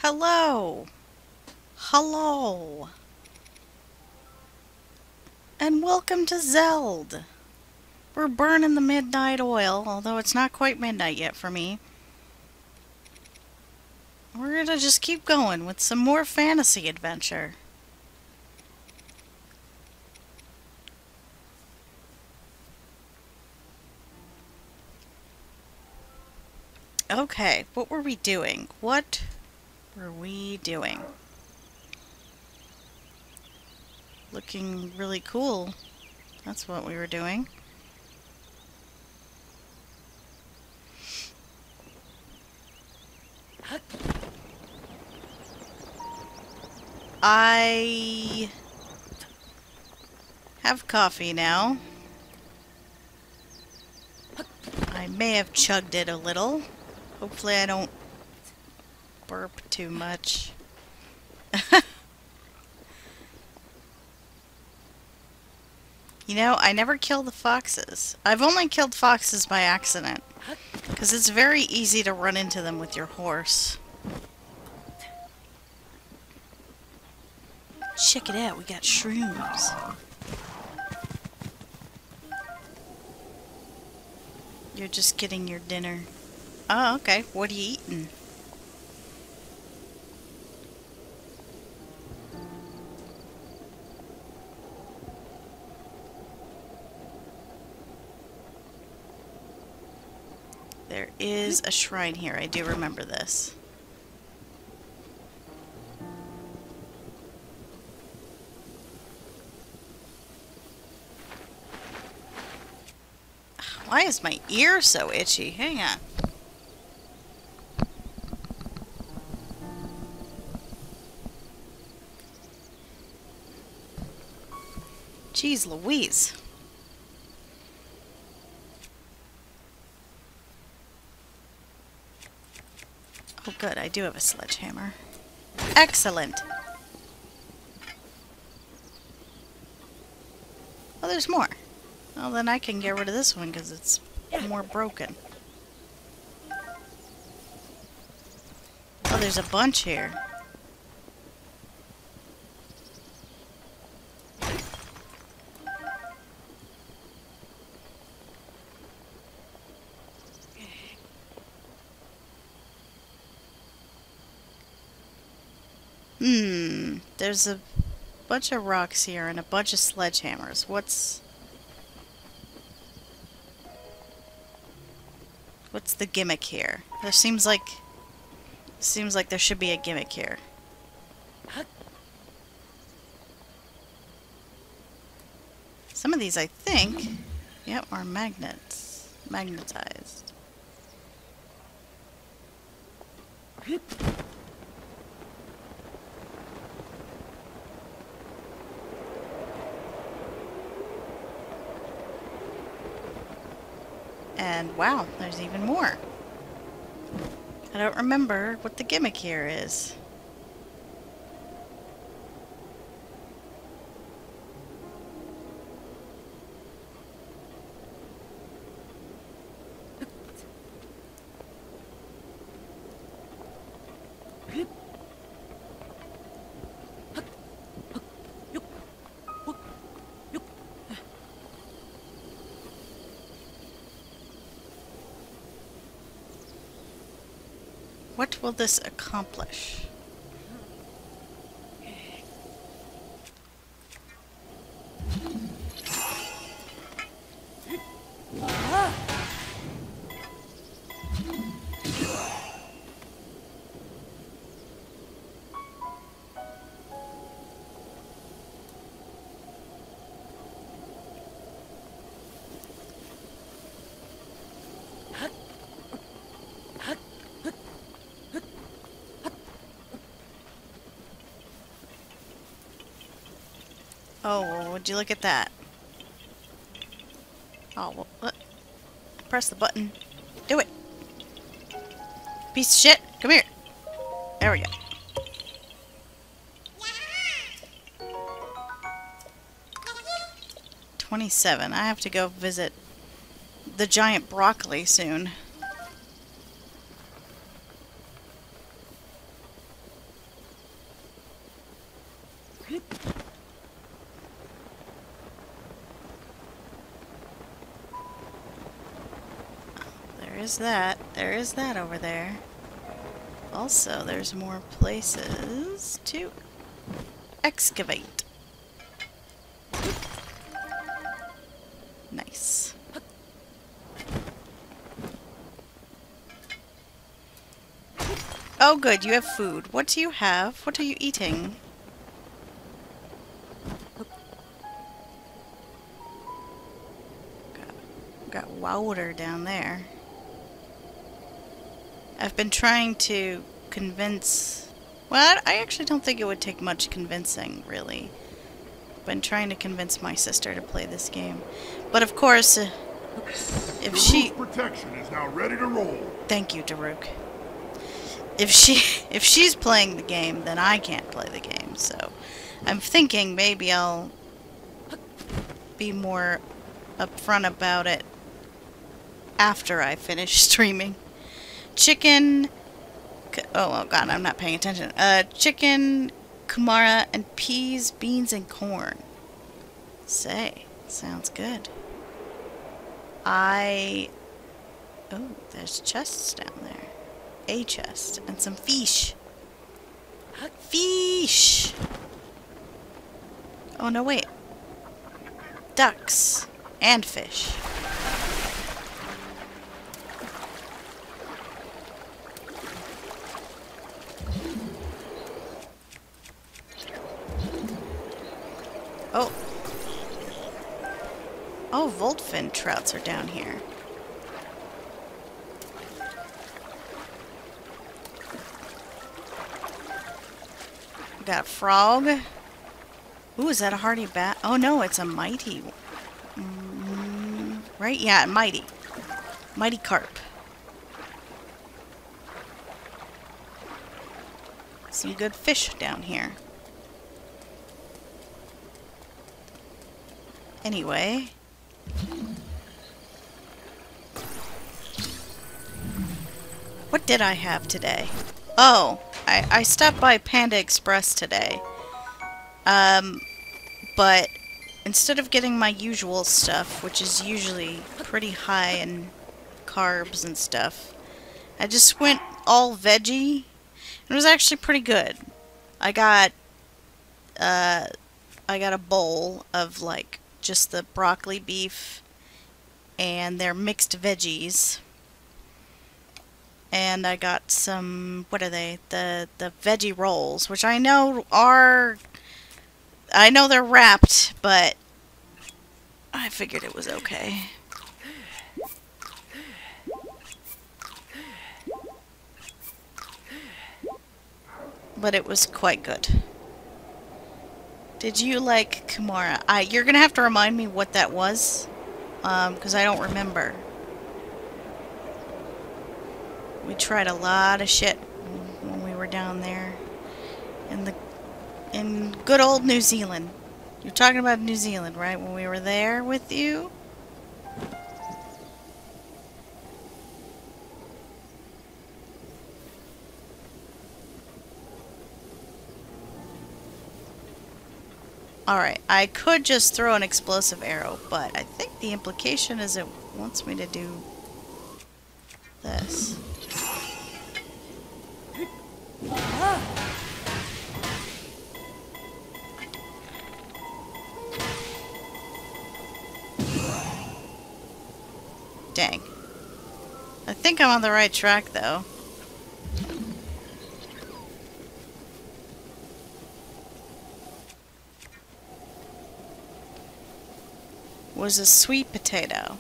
Hello! Hello! And welcome to Zelda! We're burning the midnight oil, although it's not quite midnight yet for me. We're gonna just keep going with some more fantasy adventure. Okay, what were we doing? What were we doing? Looking really cool. That's what we were doing. I have coffee now. I may have chugged it a little. Hopefully I don't burp too much. You know, I never kill the foxes. I've only killed foxes by accident. Because it's very easy to run into them with your horse. Check it out, we got shrooms. You're just getting your dinner. Oh, okay. What are you eating? There is a shrine here. I do remember this. Why is my ear so itchy? Hang on. Jeez Louise. Oh good, I do have a sledgehammer. Excellent. Oh, there's more. Well, then I can get rid of this one because it's more broken. Oh, there's a bunch here. There's a bunch of rocks here and a bunch of sledgehammers. What's the gimmick here? There seems like there should be a gimmick here. Some of these, I think, yep, are magnets. Magnetized. And wow, there's even more. I don't remember what the gimmick here is. What will this accomplish? Oh, well, would you look at that? Oh, well, what? Press the button. Do it! Piece of shit! Come here! There we go. Yeah. 27. I have to go visit the giant broccoli soon. is that. There is that over there. Also, there's more places to excavate. Nice. Oh good, you have food. What do you have? What are you eating? Got water down there. I've been trying to convince... Well, I actually don't think it would take much convincing, really. I've been trying to convince my sister to play this game. But of course, if she... protection is now ready to roll. Thank you, Daruk. If she's playing the game, then I can't play the game, so... I'm thinking maybe I'll be more upfront about it after I finish streaming. Chicken... Oh god, I'm not paying attention. Chicken, kumara, and peas, beans, and corn. Say, sounds good. Oh, there's chests down there. A chest, and some fish. Fish! Oh no, wait. Ducks. And fish. Oh. Oh, Voltfin trouts are down here. We got a frog. Ooh, is that a hardy bat? Oh no, it's a mighty. Right? Yeah, mighty. Mighty carp. Some good fish down here. Anyway. What did I have today? Oh, I stopped by Panda Express today. But instead of getting my usual stuff, which is usually pretty high in carbs and stuff, I just went all veggie. It was actually pretty good. I got a bowl of like just the broccoli beef and their mixed veggies. And I got some, what are they? The veggie rolls, which I know they're wrapped, but I figured it was okay. But it was quite good. Did you like Kumara? You're gonna have to remind me what that was, because I don't remember. We tried a lot of shit when we were down there in good old New Zealand. You're talking about New Zealand, right? When we were there with you? Alright, I could just throw an explosive arrow, but I think the implication is it wants me to do this. Dang. I think I'm on the right track, though. Was a sweet potato.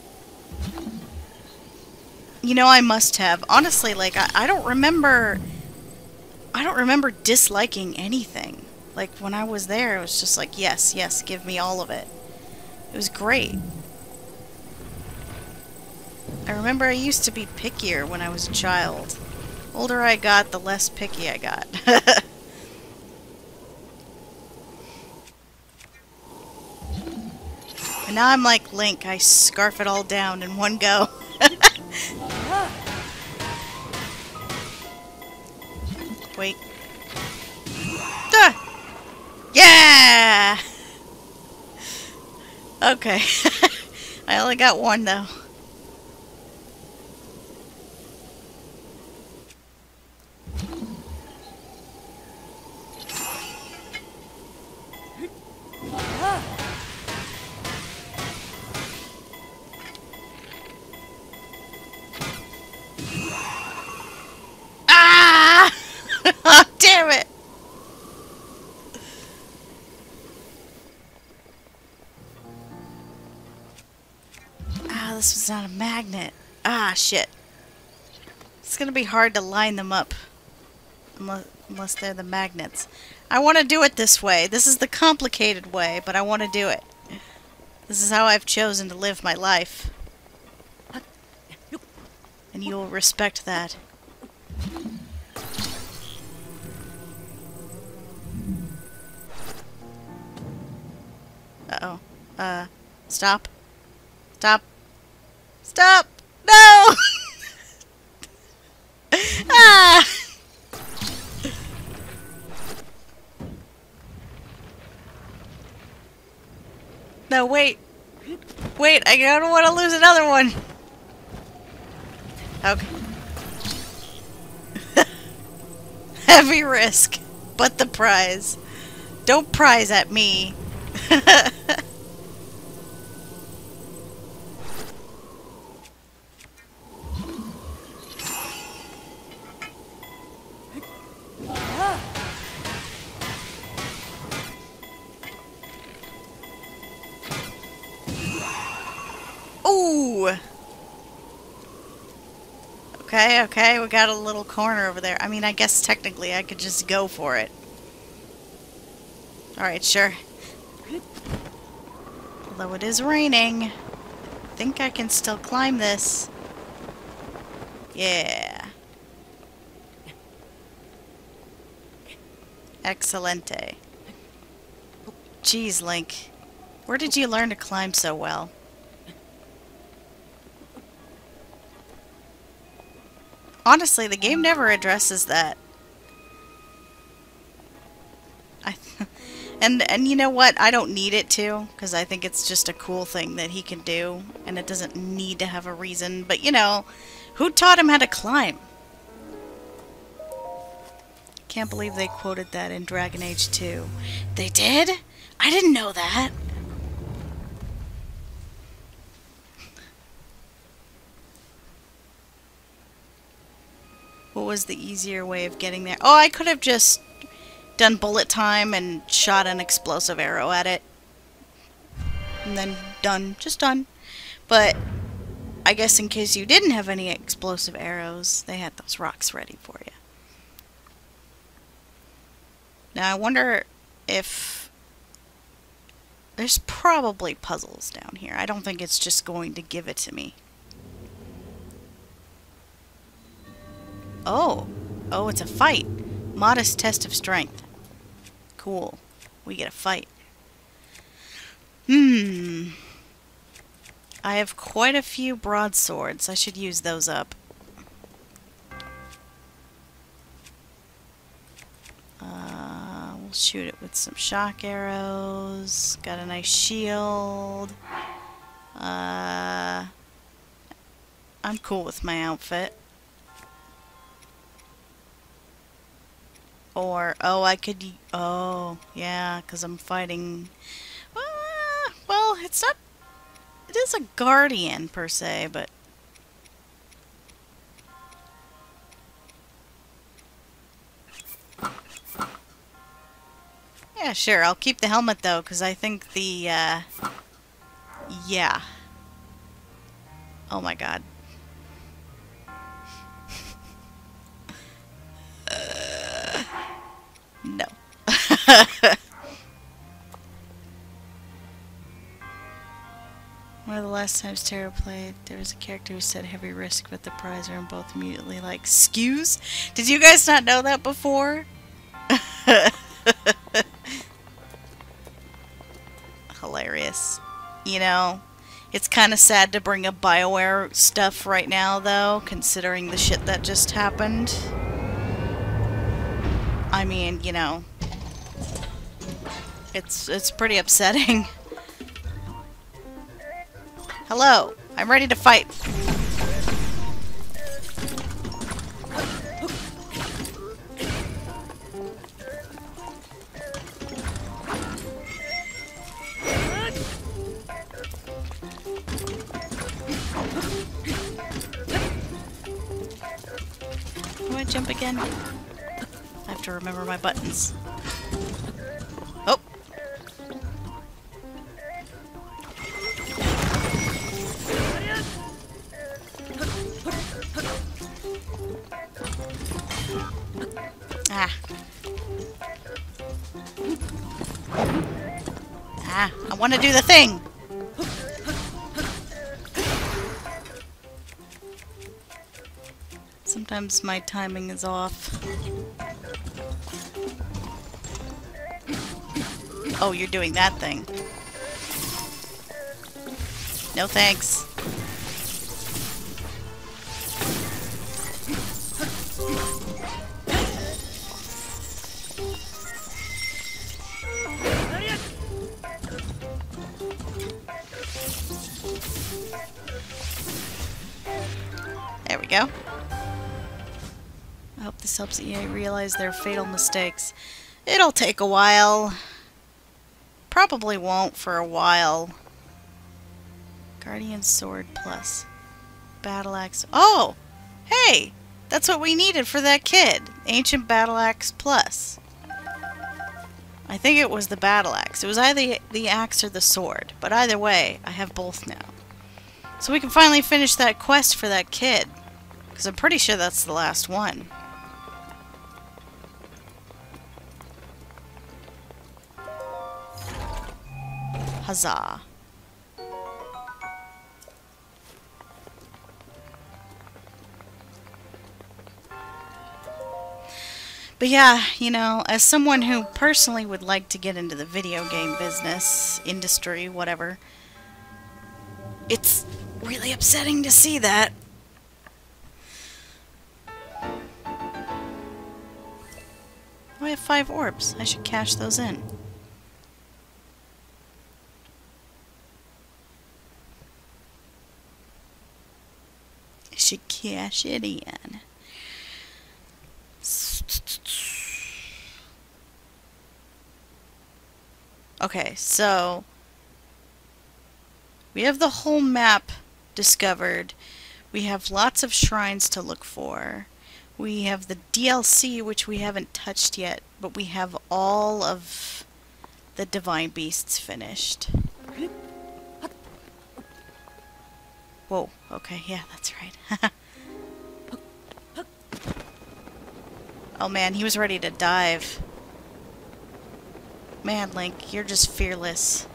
You know, I must have. Honestly, like, I don't remember disliking anything. Like, when I was there, it was just like, yes, yes, give me all of it. It was great. I remember I used to be pickier when I was a child. The older I got, the less picky I got. And now I'm like Link, I scarf it all down in one go. Wait. Ah! Yeah! Okay. I only got one though. not a magnet. Ah, shit. It's gonna be hard to line them up. Unless they're the magnets. I want to do it this way. This is the complicated way, but I want to do it. This is how I've chosen to live my life. And you will respect that. Uh-oh. Stop. Stop. Stop! No! Ah! No, wait. Wait, I don't want to lose another one. Okay. Heavy risk, but the prize. Don't prize at me. Ooh! Okay, okay, we got a little corner over there. I mean, I guess technically I could just go for it. Alright, sure. Although it is raining, I think I can still climb this. Yeah. Excelente. Jeez, Link. Where did you learn to climb so well? Honestly, the game never addresses that. And you know what? I don't need it to, because I think it's just a cool thing that he can do, and it doesn't need to have a reason. But, you know, who taught him how to climb? Can't believe they quoted that in Dragon Age 2. They did? I didn't know that. What was the easier way of getting there? Oh, I could have just done bullet time and shot an explosive arrow at it. And then done. Just done. But I guess in case you didn't have any explosive arrows, they had those rocks ready for you. Now I wonder if... There's probably puzzles down here. I don't think it's just going to give it to me. Oh. Oh, it's a fight. Modest test of strength. Cool. We get a fight. I have quite a few broadswords. I should use those up. We'll shoot it with some shock arrows. Got a nice shield. I'm cool with my outfit. Or, oh, I could, oh, yeah, because I'm fighting, well, it's not, it is a guardian, per se, but, yeah, sure, I'll keep the helmet, though, because I think the, yeah, oh my god. No. One of the last times Tara played, there was a character who said heavy risk but the prize are both immediately like, "Skews?" Did you guys not know that before? Hilarious. You know, it's kind of sad to bring up BioWare stuff right now, though, considering the shit that just happened. I mean, you know, it's pretty upsetting. Hello, I'm ready to fight. Do I jump again? I have to remember my buttons. Oh! Ah. Ah, I want to do the thing! Sometimes my timing is off. Oh, you're doing that thing. No thanks. There we go. I hope this helps EA realize their fatal mistakes. It'll take a while. Probably won't for a while. Guardian Sword Plus. Battle Axe. Oh! Hey! That's what we needed for that kid. Ancient Battle Axe Plus. I think it was the Battle Axe. It was either the axe or the sword. But either way, I have both now. So we can finally finish that quest for that kid. Because I'm pretty sure that's the last one. Huzzah. But yeah, you know, as someone who personally would like to get into the video game business, industry, whatever, it's really upsetting to see that. Oh, I have 5 orbs. I should cash those in. I should cash it in. Okay, so we have the whole map discovered. We have lots of shrines to look for. We have the DLC, which we haven't touched yet, but we have all of the Divine Beasts finished. Whoa, okay, yeah, that's right. Oh man, he was ready to dive. Man, Link, you're just fearless.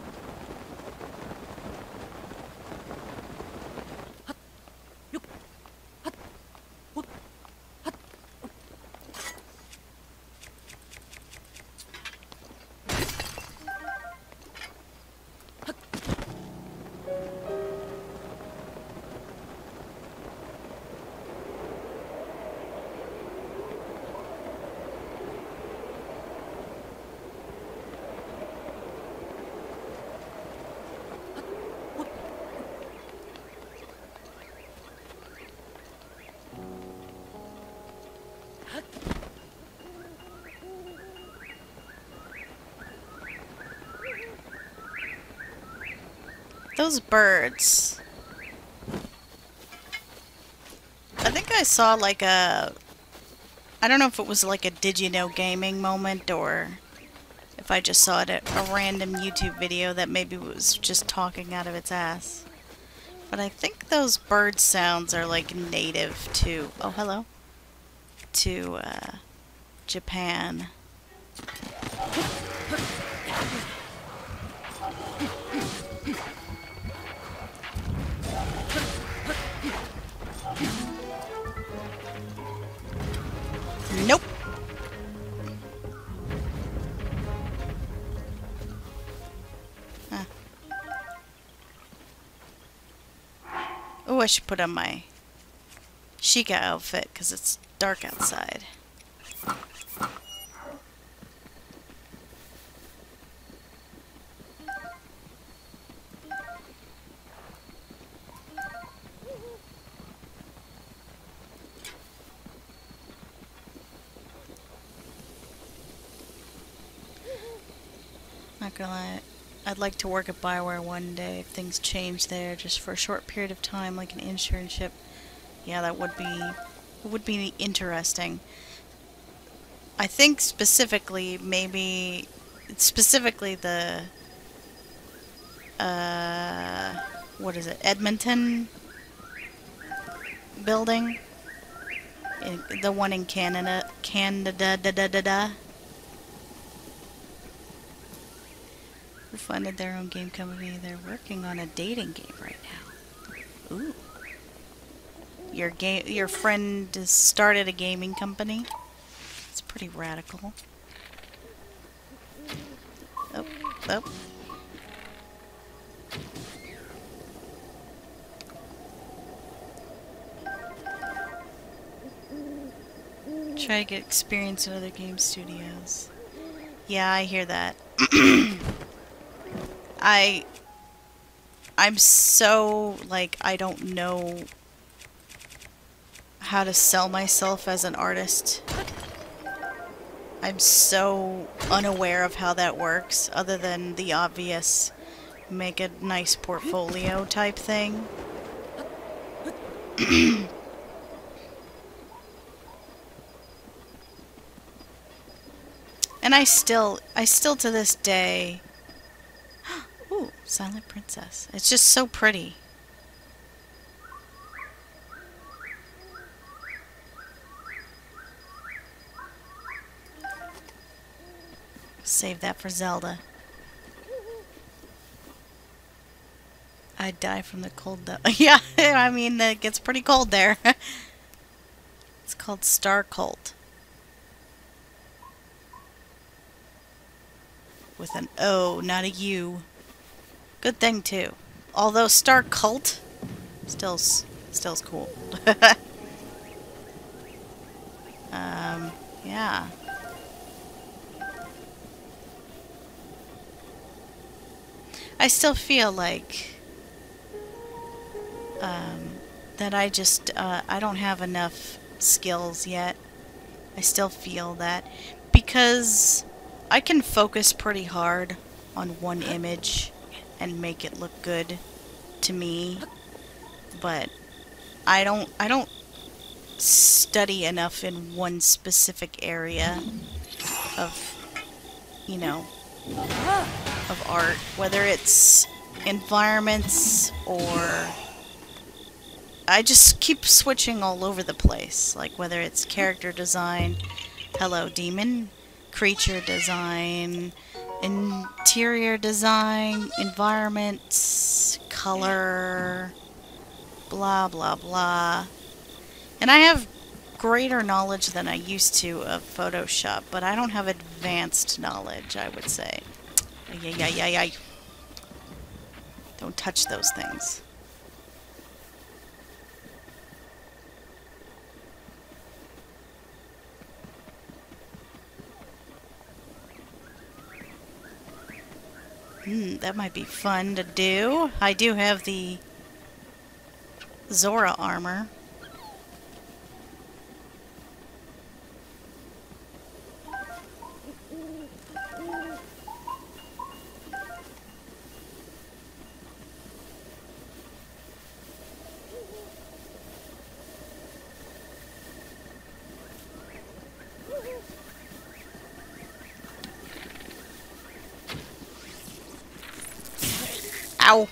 Those birds. I think I saw like a... I don't know if it was like a Did You Know Gaming moment or if I just saw it at a random YouTube video that maybe was just talking out of its ass. But I think those bird sounds are like native to... Oh, hello. To Japan. Nope. Huh. Oh, I should put on my Sheikah outfit because it's dark outside. Not gonna lie, I'd like to work at BioWare one day if things change there, just for a short period of time, like an internship. Yeah, that would be interesting. I think specifically, maybe specifically the what is it, Edmonton building The one in Canada. Canada. Da, da, da, da. Who funded their own game company? They're working on a dating game right now. Ooh. Your friend has started a gaming company. It's pretty radical. Oh, oh. Try to get experience in other game studios. Yeah, I hear that. I'm so, like, I don't know how to sell myself as an artist. I'm so unaware of how that works, other than the obvious make a nice portfolio type thing. And I still to this day... Ooh, Silent Princess. It's just so pretty. Save that for Zelda. I'd die from the cold though. Yeah, I mean, it gets pretty cold there. It's called Star Cult. With an O, not a U. Good thing too. Although Star Cult still's cool. Yeah. I still feel like that I don't have enough skills yet. I still feel that because I can focus pretty hard on one image and make it look good to me, but I don't study enough in one specific area of, you know, of art, whether it's environments or I just keep switching all over the place, like whether it's character design, hello demon, creature design, interior design, environments, color, blah blah blah. And I have greater knowledge than I used to of Photoshop, but I don't have advanced knowledge, I would say. Ay. Don't touch those things. That might be fun to do. I do have the Zora armor. Ow!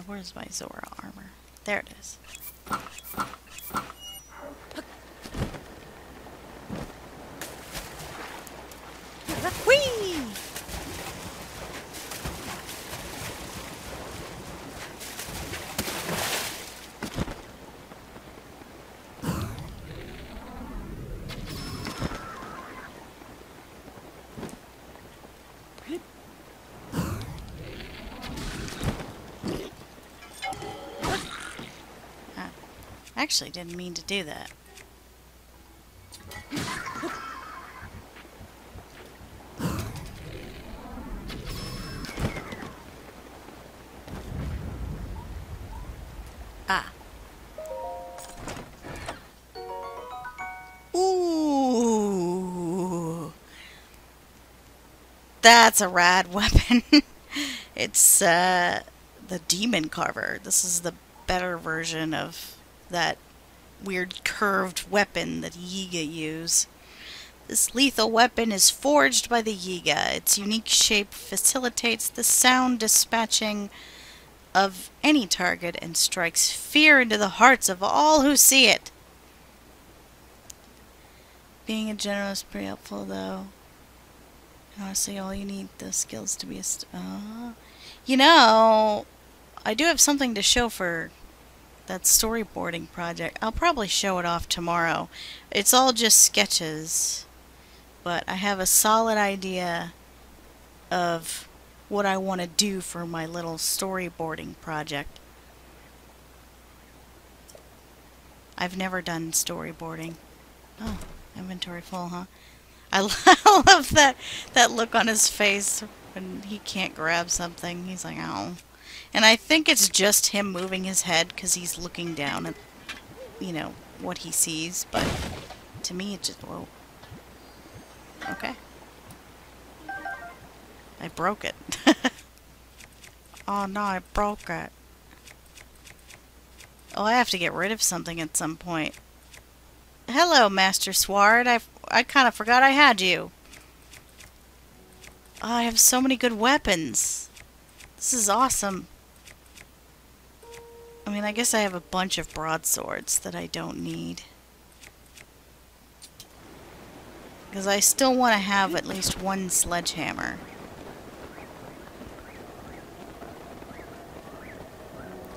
Where's my Zora armor? There it is. Whee! Actually, didn't mean to do that. Ah. Ooh. That's a rad weapon. It's the Demon Carver. This is the better version of that weird curved weapon that Yiga use. This lethal weapon is forged by the Yiga. Its unique shape facilitates the sound dispatching of any target and strikes fear into the hearts of all who see it. Being a general is pretty helpful, though. Honestly, all you need those skills to be a... You know, I do have something to show for that storyboarding project. I'll probably show it off tomorrow. It's all just sketches, but I have a solid idea of what I want to do for my little storyboarding project. I've never done storyboarding. Oh, inventory full, huh? I love that look on his face when he can't grab something. He's like, "Ow." And I think it's just him moving his head because he's looking down at, you know, what he sees. But to me, it just, whoa. Okay. I broke it. Oh no, I broke it. Oh, I have to get rid of something at some point. Hello, Master Sward. I kind of forgot I had you. Oh, I have so many good weapons. This is awesome. I mean, I guess I have a bunch of broadswords that I don't need. Because I still want to have at least one sledgehammer.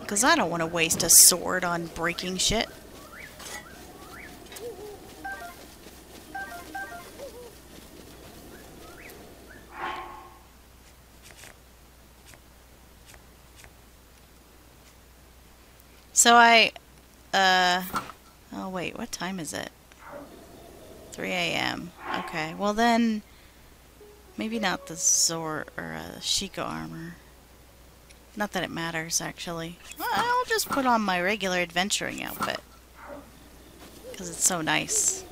Because I don't want to waste a sword on breaking shit. So oh wait, what time is it? 3 a.m. Okay, well then, maybe not the Zor or Sheikah armor. Not that it matters, actually. I'll just put on my regular adventuring outfit. Because it's so nice.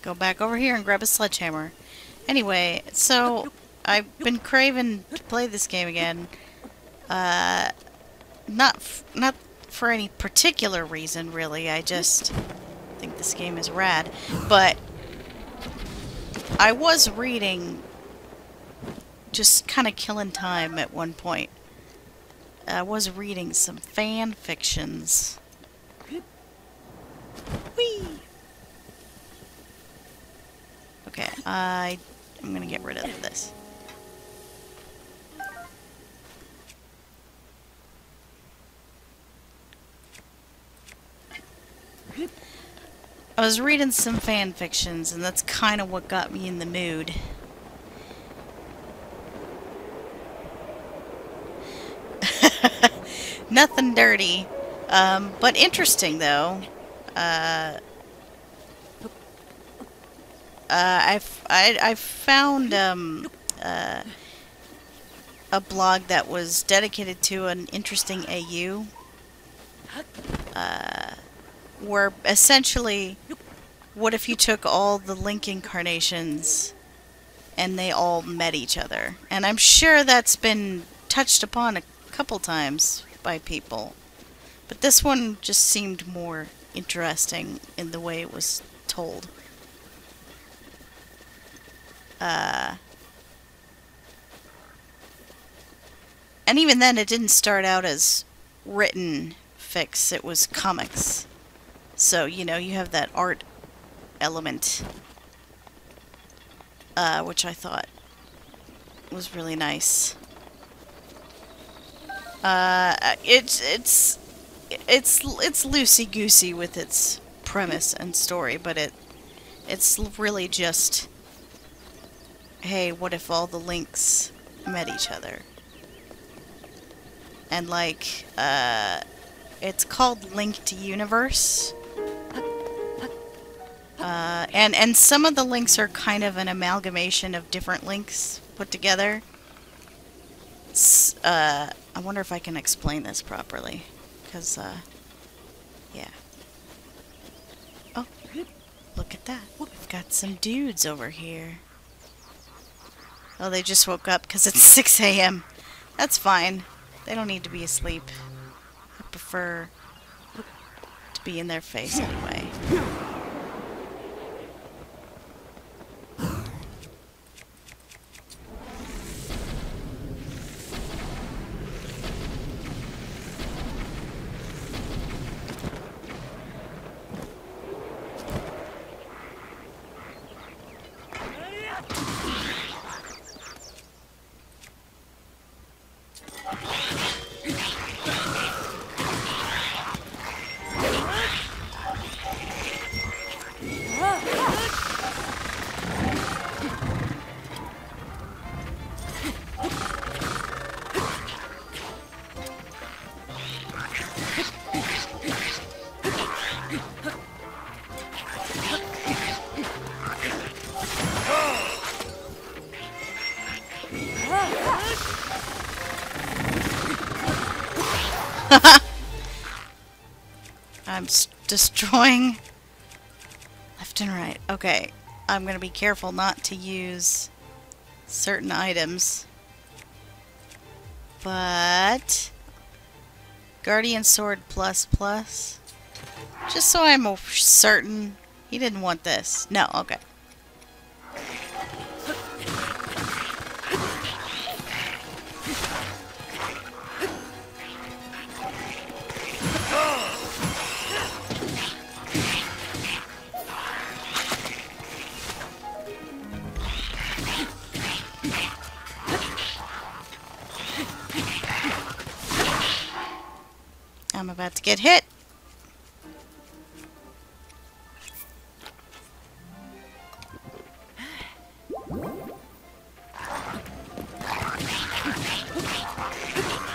Go back over here and grab a sledgehammer. Anyway, so I've been craving to play this game again. Not for any particular reason, really. I just think this game is rad. But I was reading, just kind of killing time at one point. I was reading some fan fictions. Whee! Okay, I'm gonna get rid of this. I was reading some fan fictions, and that's kind of what got me in the mood. Nothing dirty, but interesting though. I found a blog that was dedicated to an interesting AU, where essentially, what if you took all the Link incarnations and they all met each other? And I'm sure that's been touched upon a couple times by people, but this one just seemed more interesting in the way it was told. And even then, it didn't start out as written fics, it was comics. So, you know, you have that art element, which I thought was really nice. It's loosey-goosey with its premise and story, but it's really just, hey, what if all the Links met each other? And like, it's called Linked Universe. And some of the Links are kind of an amalgamation of different Links put together. I wonder if I can explain this properly. Because, yeah. Oh, look at that. We've got some dudes over here. Oh, they just woke up because it's 6 a.m. That's fine. They don't need to be asleep. I prefer to be in their face anyway. I'm destroying left and right. Okay, I'm gonna be careful not to use certain items. But Guardian Sword plus plus. Just so I'm certain. He didn't want this. No, okay. I'm about to get hit.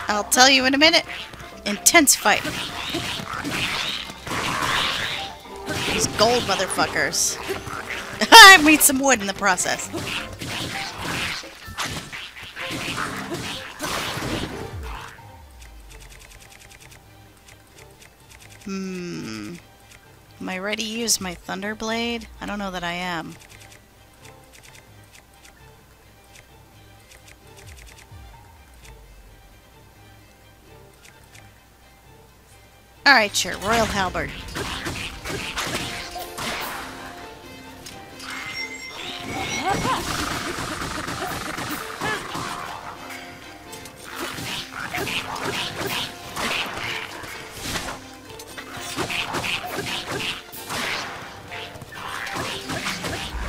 I'll tell you in a minute. Intense fight. These gold motherfuckers. I made some wood in the process. Am I ready to use my Thunder Blade? I don't know that I am. Alright, sure. Royal Halberd.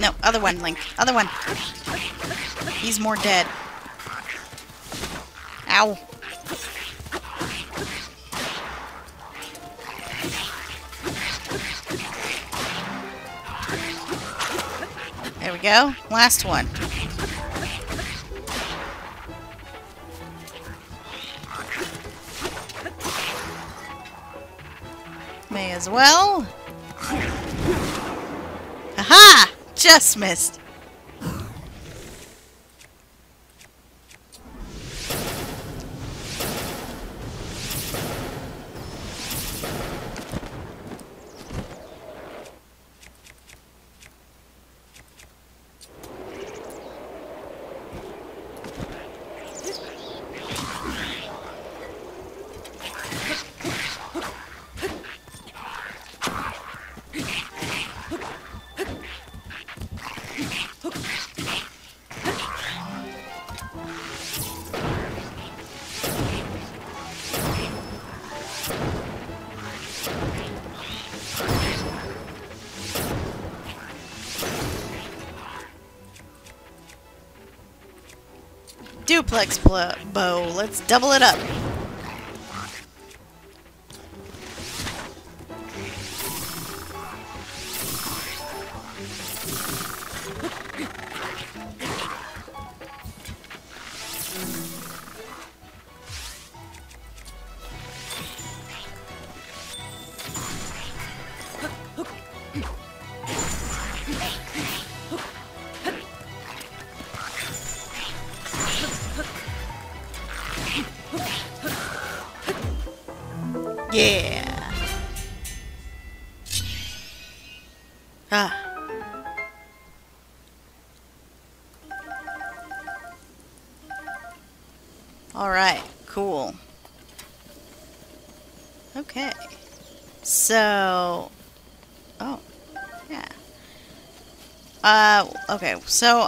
No, other one, Link. Other one. He's more dead. Ow. There we go. Last one. May as well. Aha! Just missed. Duplex bow. Let's double it up. Yeah. Ah. Alright, cool. Okay. So... Oh. Yeah. Okay. So,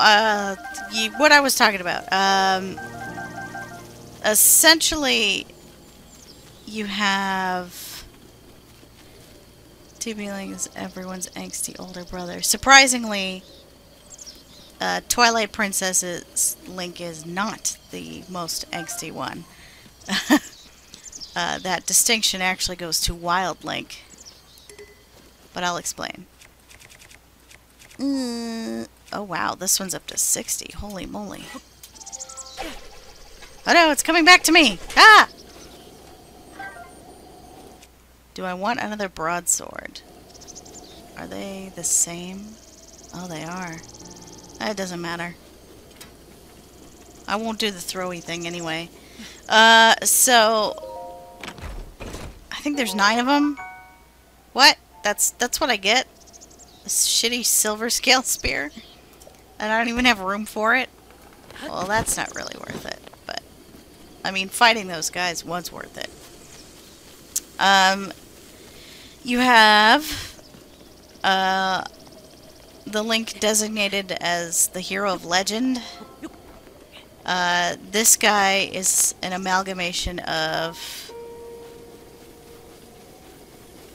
what I was talking about. Essentially, you have... Two feelings, everyone's angsty older brother. Surprisingly, Twilight Princess's Link is not the most angsty one. That distinction actually goes to Wild Link. But I'll explain. Oh wow, this one's up to 60. Holy moly. Oh no, it's coming back to me! Ah! Do I want another broadsword? Are they the same? Oh, they are. It doesn't matter. I won't do the throwy thing anyway. So... I think there's 9 of them. What? That's what I get? This shitty silver scale spear? And I don't even have room for it? Well, that's not really worth it. But, I mean, fighting those guys was worth it. You have... the Link designated as the hero of legend. This guy is an amalgamation of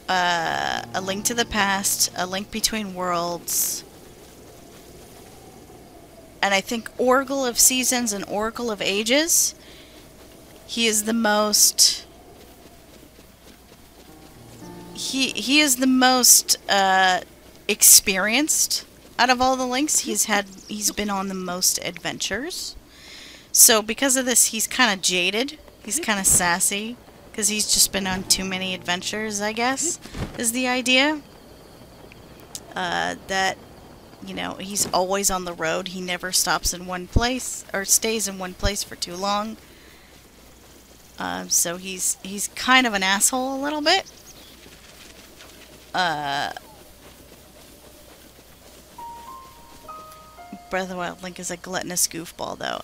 A Link to the Past, A Link Between Worlds, and I think Oracle of Seasons and Oracle of Ages. He is the most... He is the most experienced out of all the Links. He's been on the most adventures. So because of this, he's kind of jaded. He's kind of sassy. Because he's just been on too many adventures, I guess, is the idea. That, you know, he's always on the road. He never stops in one place, or stays in one place for too long. So he's kind of an asshole a little bit. Breath of the Wild Link is a gluttonous goofball, though.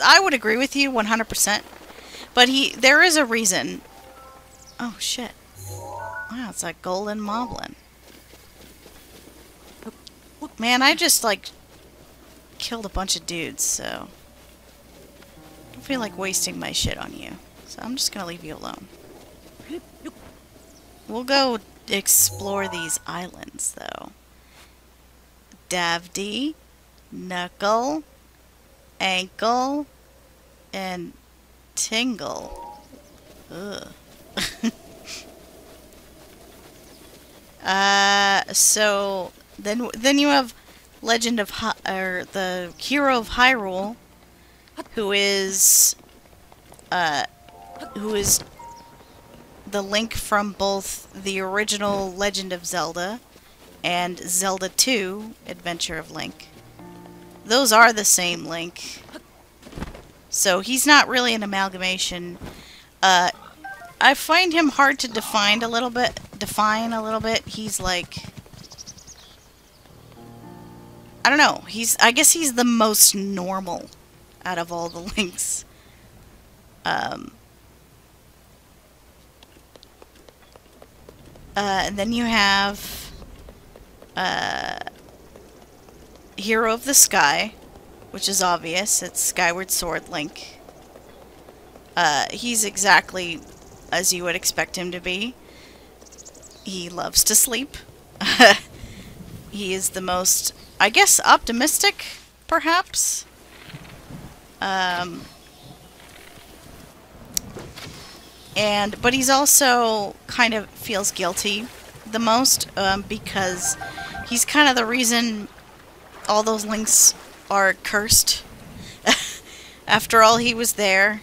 I would agree with you 100%. But there is a reason. Oh, shit. Wow, it's like golden moblin. Man, I just, like, killed a bunch of dudes, so... I don't feel like wasting my shit on you. So I'm just gonna leave you alone. We'll go explore these islands, though. Davdi, Knuckle, Ankle, and Tingle. Ugh. So then you have Legend of the Hero of Hyrule, who is the Link from both the original Legend of Zelda and Zelda 2, Adventure of Link. Those are the same Link. So he's not really an amalgamation. I find him hard to define a little bit. He's like... I don't know. I guess he's the most normal out of all the Links. And then you have Hero of the Sky, which is obvious. It's Skyward Sword Link. He's exactly as you would expect him to be. He loves to sleep. He is the most, I guess, optimistic, perhaps. But he's also kind of feels guilty the most, because he's kind of the reason all those Links are cursed. After all, he was there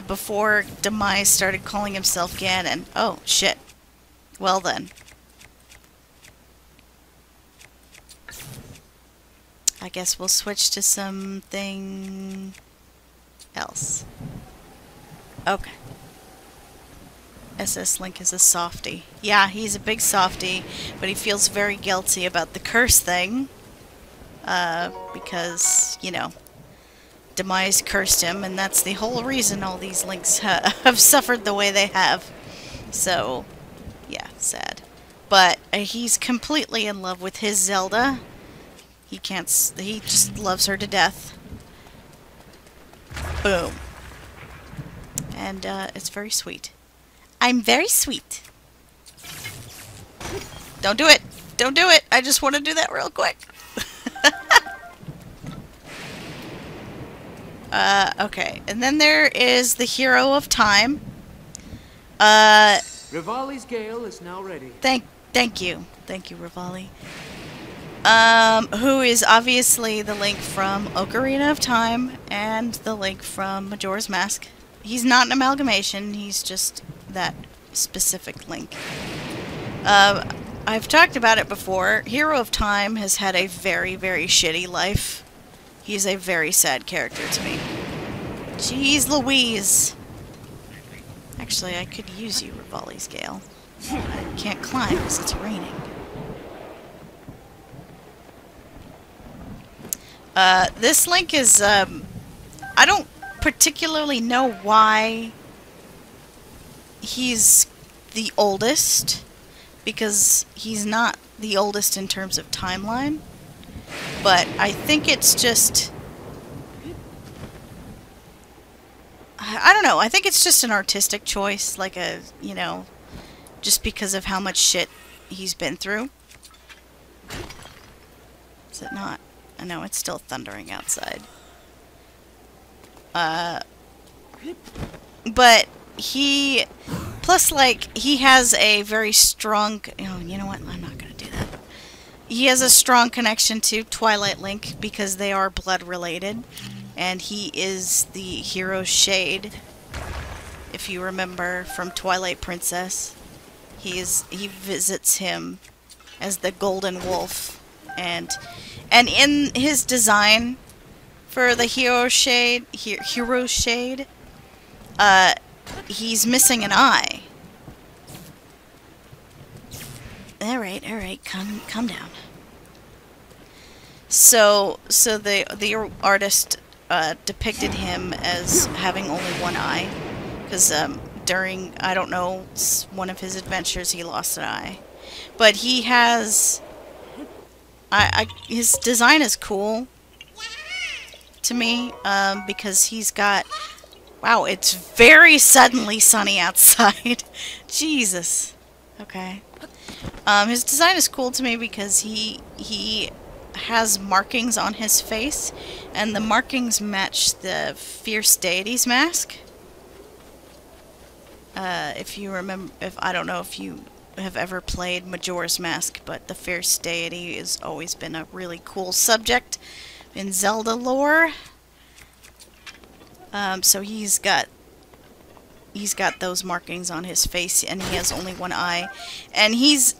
before Demise started calling himself Ganon. Oh, shit. Well then. I guess we'll switch to something else. Okay. SS Link is a softie. Yeah, he's a big softie, but he feels very guilty about the curse thing. Because, you know, Demise cursed him, and that's the whole reason all these Links have suffered the way they have. So, yeah, sad. But he's completely in love with his Zelda. He just loves her to death. Boom. And, it's very sweet. I'm very sweet. Don't do it! Don't do it! I just want to do that real quick. Okay. And then there is the Hero of Time. Rivali's Gale is now ready. Thank you. Thank you, Rivali. Who is obviously the Link from Ocarina of Time and the Link from Majora's Mask. He's not an amalgamation, he's just that specific Link. I've talked about it before. Hero of Time has had a very, very shitty life. He's a very sad character to me. Jeez Louise! Actually, I could use you, Rivali's Gale. I can't climb because it's raining. This Link is, I don't particularly know why he's the oldest, because he's not the oldest in terms of timeline, but I think it's just, I don't know, I think it's just an artistic choice, like a, you know, just because of how much shit he's been through. Is it not? I know, it's still thundering outside. But he, plus, like, he has a very strong, oh, you know what, I'm not gonna do that. He has a strong connection to Twilight Link because they are blood related, and he is the hero's shade. If you remember from Twilight Princess, he visits him as the Golden Wolf, and in his design for the hero's shade, he's missing an eye. Alright, calm down. So the artist depicted him as having only one eye, because during, I don't know, one of his adventures he lost an eye. But he has, his design is cool to me, because he's got, wow, it's very suddenly sunny outside. Jesus. Okay. His design is cool to me because he has markings on his face, and the markings match the Fierce Deity's mask. If you remember, I don't know if you have ever played Majora's Mask, but the Fierce Deity has always been a really cool subject in Zelda lore. So he's got those markings on his face, and he has only one eye, and he's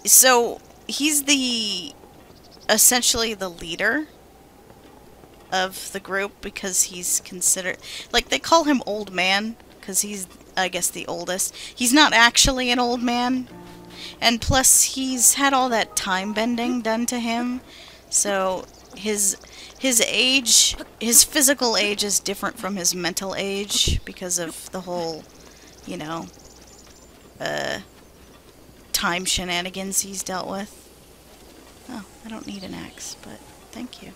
essentially the leader of the group, because he's considered, like, they call him Old Man because he's, I guess, the oldest. He's not actually an old man, and plus he's had all that time bending done to him, so his age, his physical age is different from his mental age because of the whole, you know, time shenanigans he's dealt with. Oh, I don't need an axe, but thank you.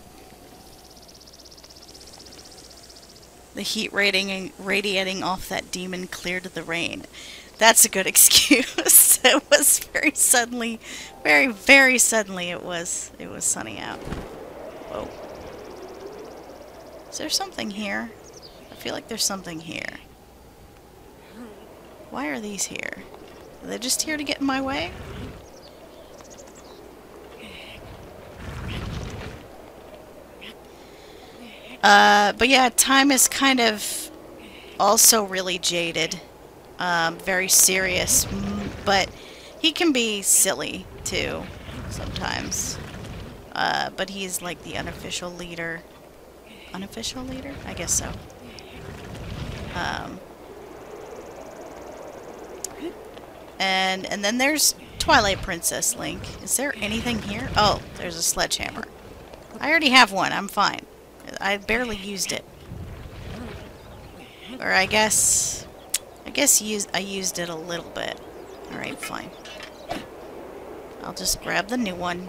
The heat radiating off that demon cleared the rain. That's a good excuse. It was very suddenly, very, very suddenly it was sunny out. Whoa. Is there something here? I feel like there's something here. Why are these here? Are they just here to get in my way? But yeah, time is kind of also really jaded. Very serious, but he can be silly too sometimes. But he's like the unofficial leader. Unofficial leader? I guess so. And then there's Twilight Princess Link. Is there anything here? Oh, there's a sledgehammer. I already have one. I'm fine. I barely used it. Or I guess I used it a little bit. Alright, fine. I'll just grab the new one.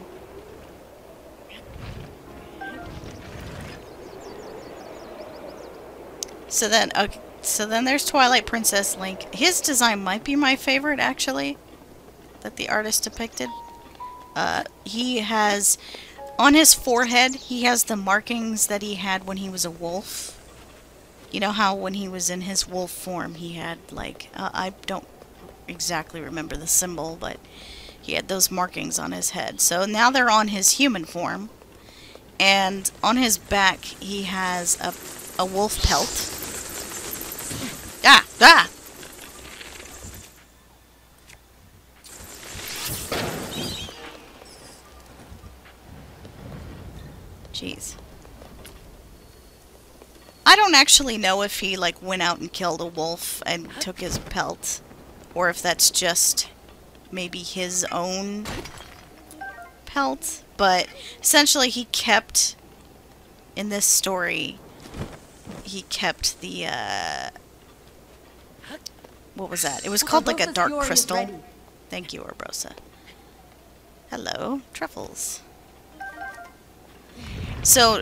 So then there's Twilight Princess Link. His design might be my favorite, actually, that the artist depicted. He has, on his forehead, he has the markings that he had when he was a wolf. You know how when he was in his wolf form, he had, like, I don't exactly remember the symbol, but he had those markings on his head. So now they're on his human form. And on his back, he has a wolf pelt. Ah! Ah! Jeez. I don't actually know if he, like, went out and killed a wolf and took his pelt. Or if that's just maybe his own pelt. But essentially he kept, in this story, he kept the, what was that? It was called like a dark crystal. Thank you, Urbosa. Hello, truffles. So,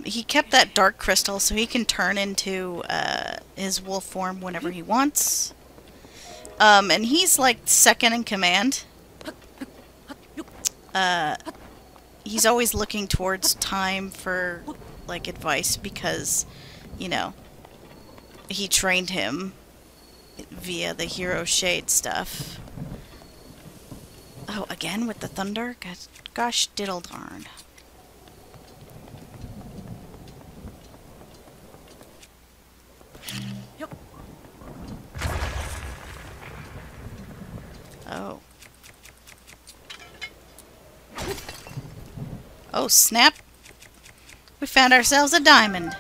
he kept that dark crystal so he can turn into his wolf form whenever he wants. And he's like second in command. He's always looking towards time for like advice because, you know, he trained him via the hero shade stuff. Oh, again with the thunder? Gosh diddle darn. Oh. Oh, snap. We found ourselves a diamond.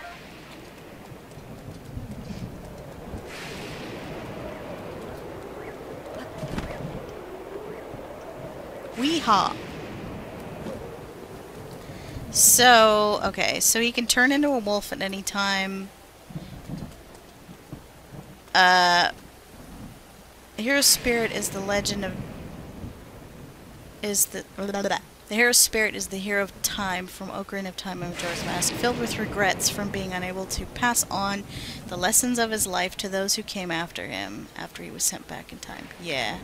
Wee-haw. So, okay, so he can turn into a wolf at any time. The hero's spirit is the legend of... The hero's spirit is the hero of time from Ocarina of Time and Majora's Mask, filled with regrets from being unable to pass on the lessons of his life to those who came after him, after he was sent back in time. Yeah.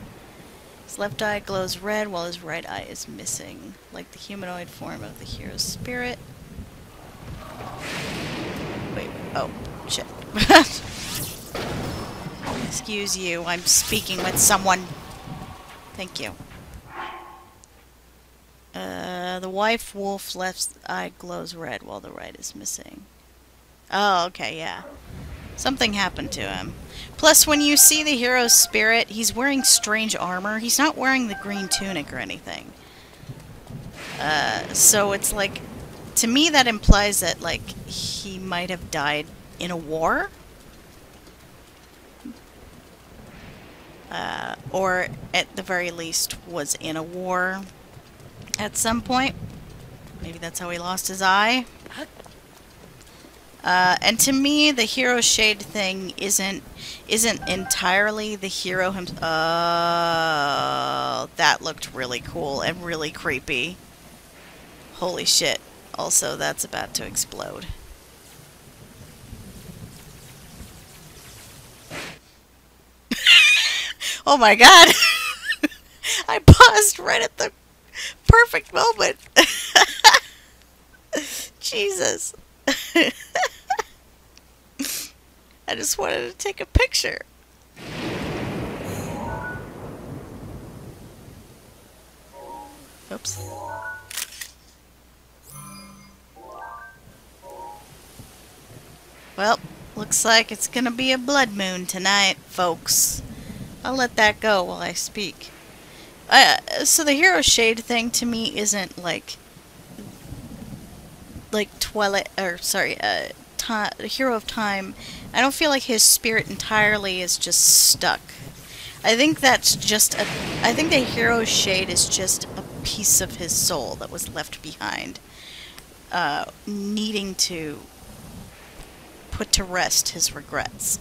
His left eye glows red while his right eye is missing, like the humanoid form of the hero's spirit. Wait, oh, shit. Excuse you, I'm speaking with someone. Thank you. The wife wolf left eye glows red while the right is missing. Oh, okay, yeah. Something happened to him. Plus, when you see the hero's spirit, he's wearing strange armor. He's not wearing the green tunic or anything. So it's like, to me that implies that, like, he might have died in a war? Or at the very least was in a war at some point. Maybe that's how he lost his eye. And to me, the hero shade thing isn't entirely the hero himself. Oh, that looked really cool and really creepy. Holy shit. Also, that's about to explode. Oh my god! I paused right at the perfect moment. Jesus. I just wanted to take a picture. Oops. Well, looks like it's gonna be a blood moon tonight, folks. I'll let that go while I speak. So the hero shade thing to me isn't like Twilight, or sorry, Hero of Time. I don't feel like his spirit entirely is just stuck. I think that's just a... I think the hero's shade is just a piece of his soul that was left behind. Needing to put to rest his regrets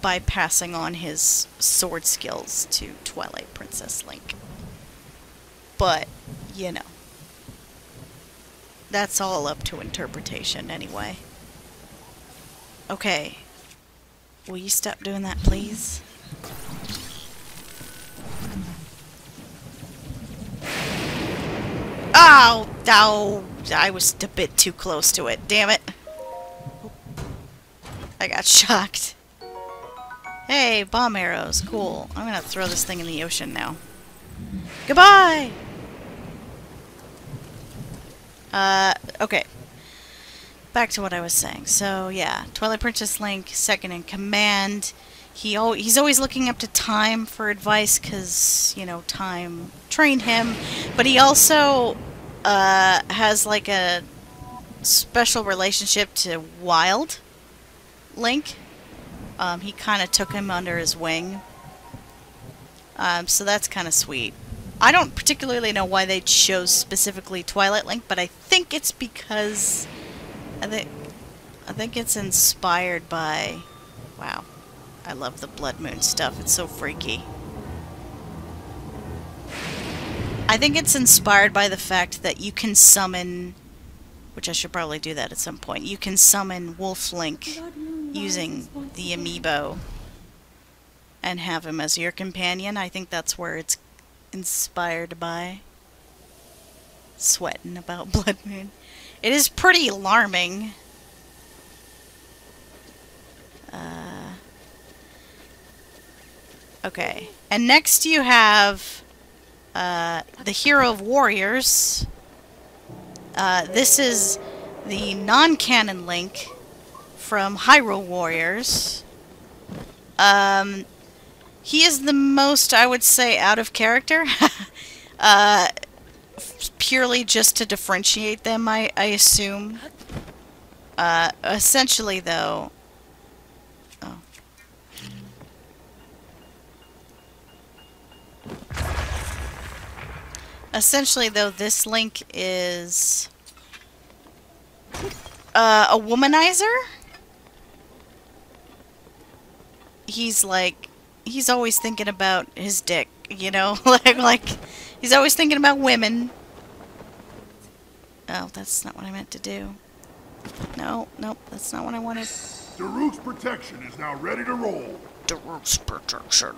by passing on his sword skills to Twilight Princess Link. But, you know. That's all up to interpretation anyway. Okay. Will you stop doing that, please? Oh! Oh! I was a bit too close to it. Damn it. I got shocked. Hey, bomb arrows. Cool. I'm gonna throw this thing in the ocean now. Goodbye! Okay. Back to what I was saying. So, yeah. Twilight Princess Link, second in command. He's always looking up to Time for advice, because, you know, Time trained him. But he also, has, like, a special relationship to Wild Link. He kind of took him under his wing. So that's kind of sweet. I don't particularly know why they chose specifically Twilight Link, but I think it's because... I think it's inspired by... Wow. I love the Blood Moon stuff. It's so freaky. I think it's inspired by the fact that you can summon... Which I should probably do that at some point. You can summon Wolf Link using the amiibo and have him as your companion. I think that's where it's inspired by. Sweating about Blood Moon. It is pretty alarming. Okay. And next you have the Hero of Warriors. This is the non-canon Link from Hyrule Warriors. He is the most, I would say, out of character. Purely just to differentiate them, I assume. Essentially, though... Oh. Essentially, though, this Link is... a womanizer? He's like... He's always thinking about his dick, you know? like, he's always thinking about women. Oh, that's not what I meant to do. No, nope, that's not what I wanted. Daruk's protection is now ready to roll. Daruk's protection.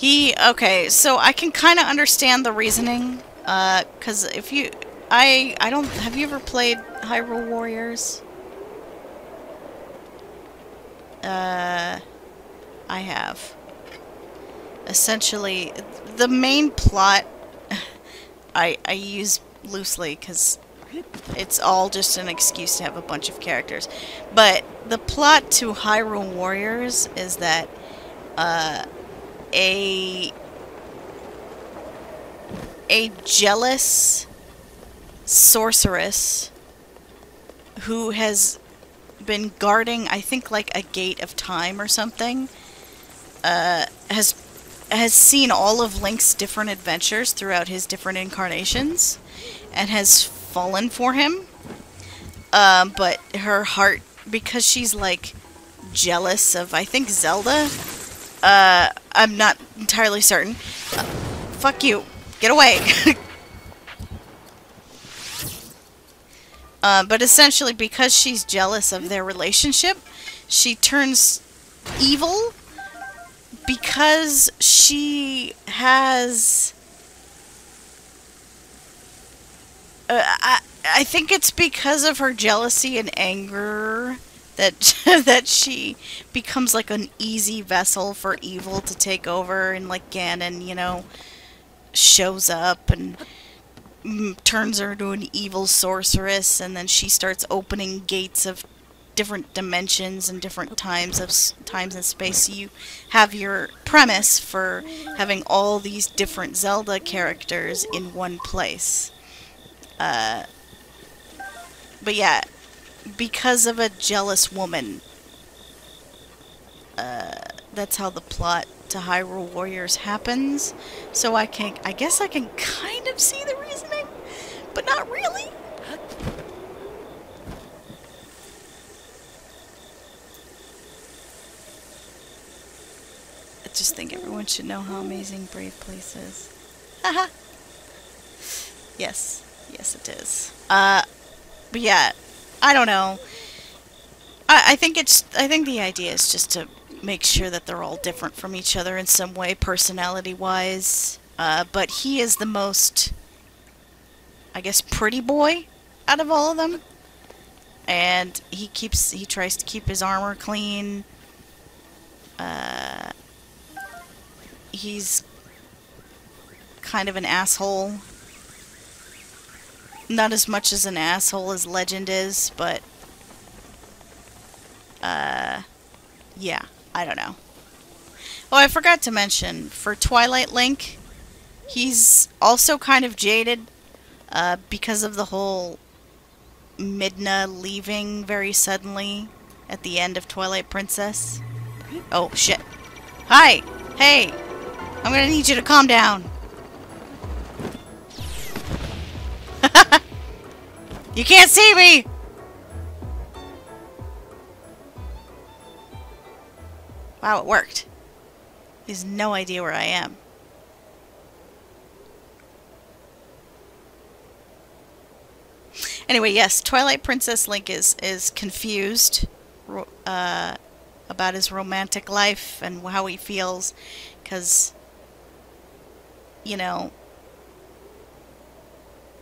Okay, so I can kind of understand the reasoning, because if you... I don't... Have you ever played Hyrule Warriors? I have. Essentially, the main plot I use loosely because it's all just an excuse to have a bunch of characters. But the plot to Hyrule Warriors is that a jealous sorceress who has been guarding, I think, like a gate of time or something, has seen all of Link's different adventures throughout his different incarnations and has fallen for him. But her heart, because she's like jealous of, I think, Zelda. I'm not entirely certain. Fuck you. Get away. But essentially, because she's jealous of their relationship, she turns evil because she has... I think it's because of her jealousy and anger that that she becomes like an easy vessel for evil to take over, and like Ganon, you know, shows up and turns her into an evil sorceress, and then she starts opening gates of different dimensions and different times and space. So you have your premise for having all these different Zelda characters in one place. But yeah, because of a jealous woman, that's how the plot to Hyrule Warriors happens. So I guess I can kind of see the reasoning, but not really. I just think everyone should know how amazing Brave Place is. Haha. Yes. Yes, it is. But yeah, I don't know. I think the idea is just to make sure that they're all different from each other in some way, personality-wise. But he is the most, I guess, pretty boy out of all of them. And he tries to keep his armor clean. He's kind of an asshole. Not as much as an asshole as Legend is, but yeah, I don't know. Oh, I forgot to mention, for Twilight Link, he's also kind of jaded because of the whole Midna leaving very suddenly at the end of Twilight Princess. Oh, shit. Hi! Hey! I'm gonna need you to calm down. You can't see me! Wow, it worked. He has no idea where I am. Anyway, yes, Twilight Princess Link is confused about his romantic life and how he feels, because, you know,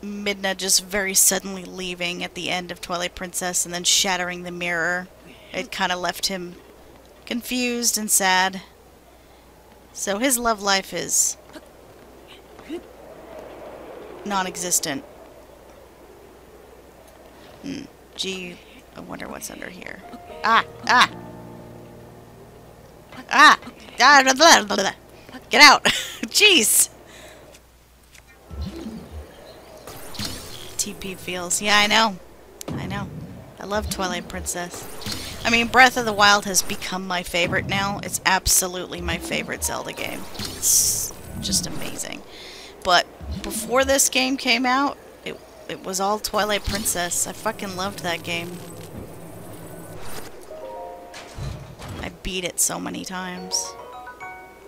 Midna just very suddenly leaving at the end of Twilight Princess and then shattering the mirror. It kind of left him confused and sad. So his love life is non-existent. Gee, I wonder what's under here. Ah! Ah! Ah! Ah! Blah, blah, blah, blah. Get out! Jeez! TP feels. Yeah, I know. I know. I love Twilight Princess. I mean, Breath of the Wild has become my favorite now. It's absolutely my favorite Zelda game. It's just amazing. But before this game came out, it was all Twilight Princess. I fucking loved that game. I beat it so many times.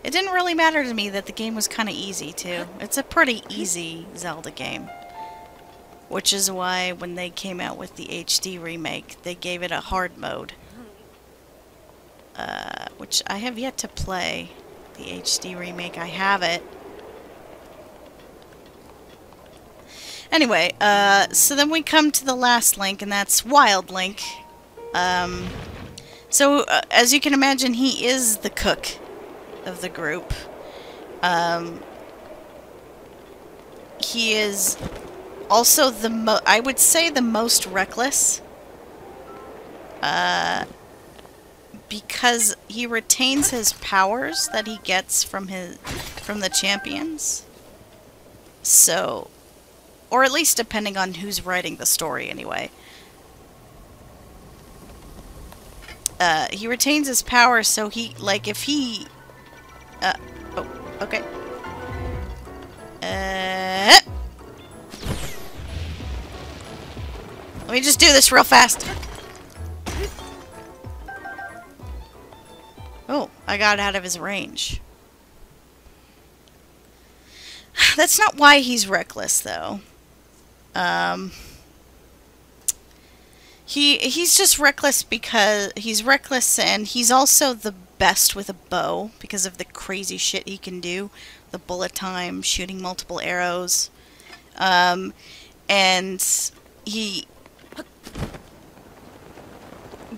It didn't really matter to me that the game was kind of easy, too. It's a pretty easy Zelda game. Which is why when they came out with the HD remake, they gave it a hard mode. Which I have yet to play. The HD remake, I have it. Anyway, so then we come to the last Link, and that's Wild Link. So, as you can imagine, he is the cook of the group. He is also I would say the most reckless. Because he retains his powers that he gets from the champions. So, or at least depending on who's writing the story anyway. He retains his powers, so he, like, if he... oh, okay. Let me just do this real fast. Oh, I got out of his range. That's not why he's reckless, though. He's just reckless because he's reckless, and he's also the best with a bow because of the crazy shit he can do. The bullet time, shooting multiple arrows. And he...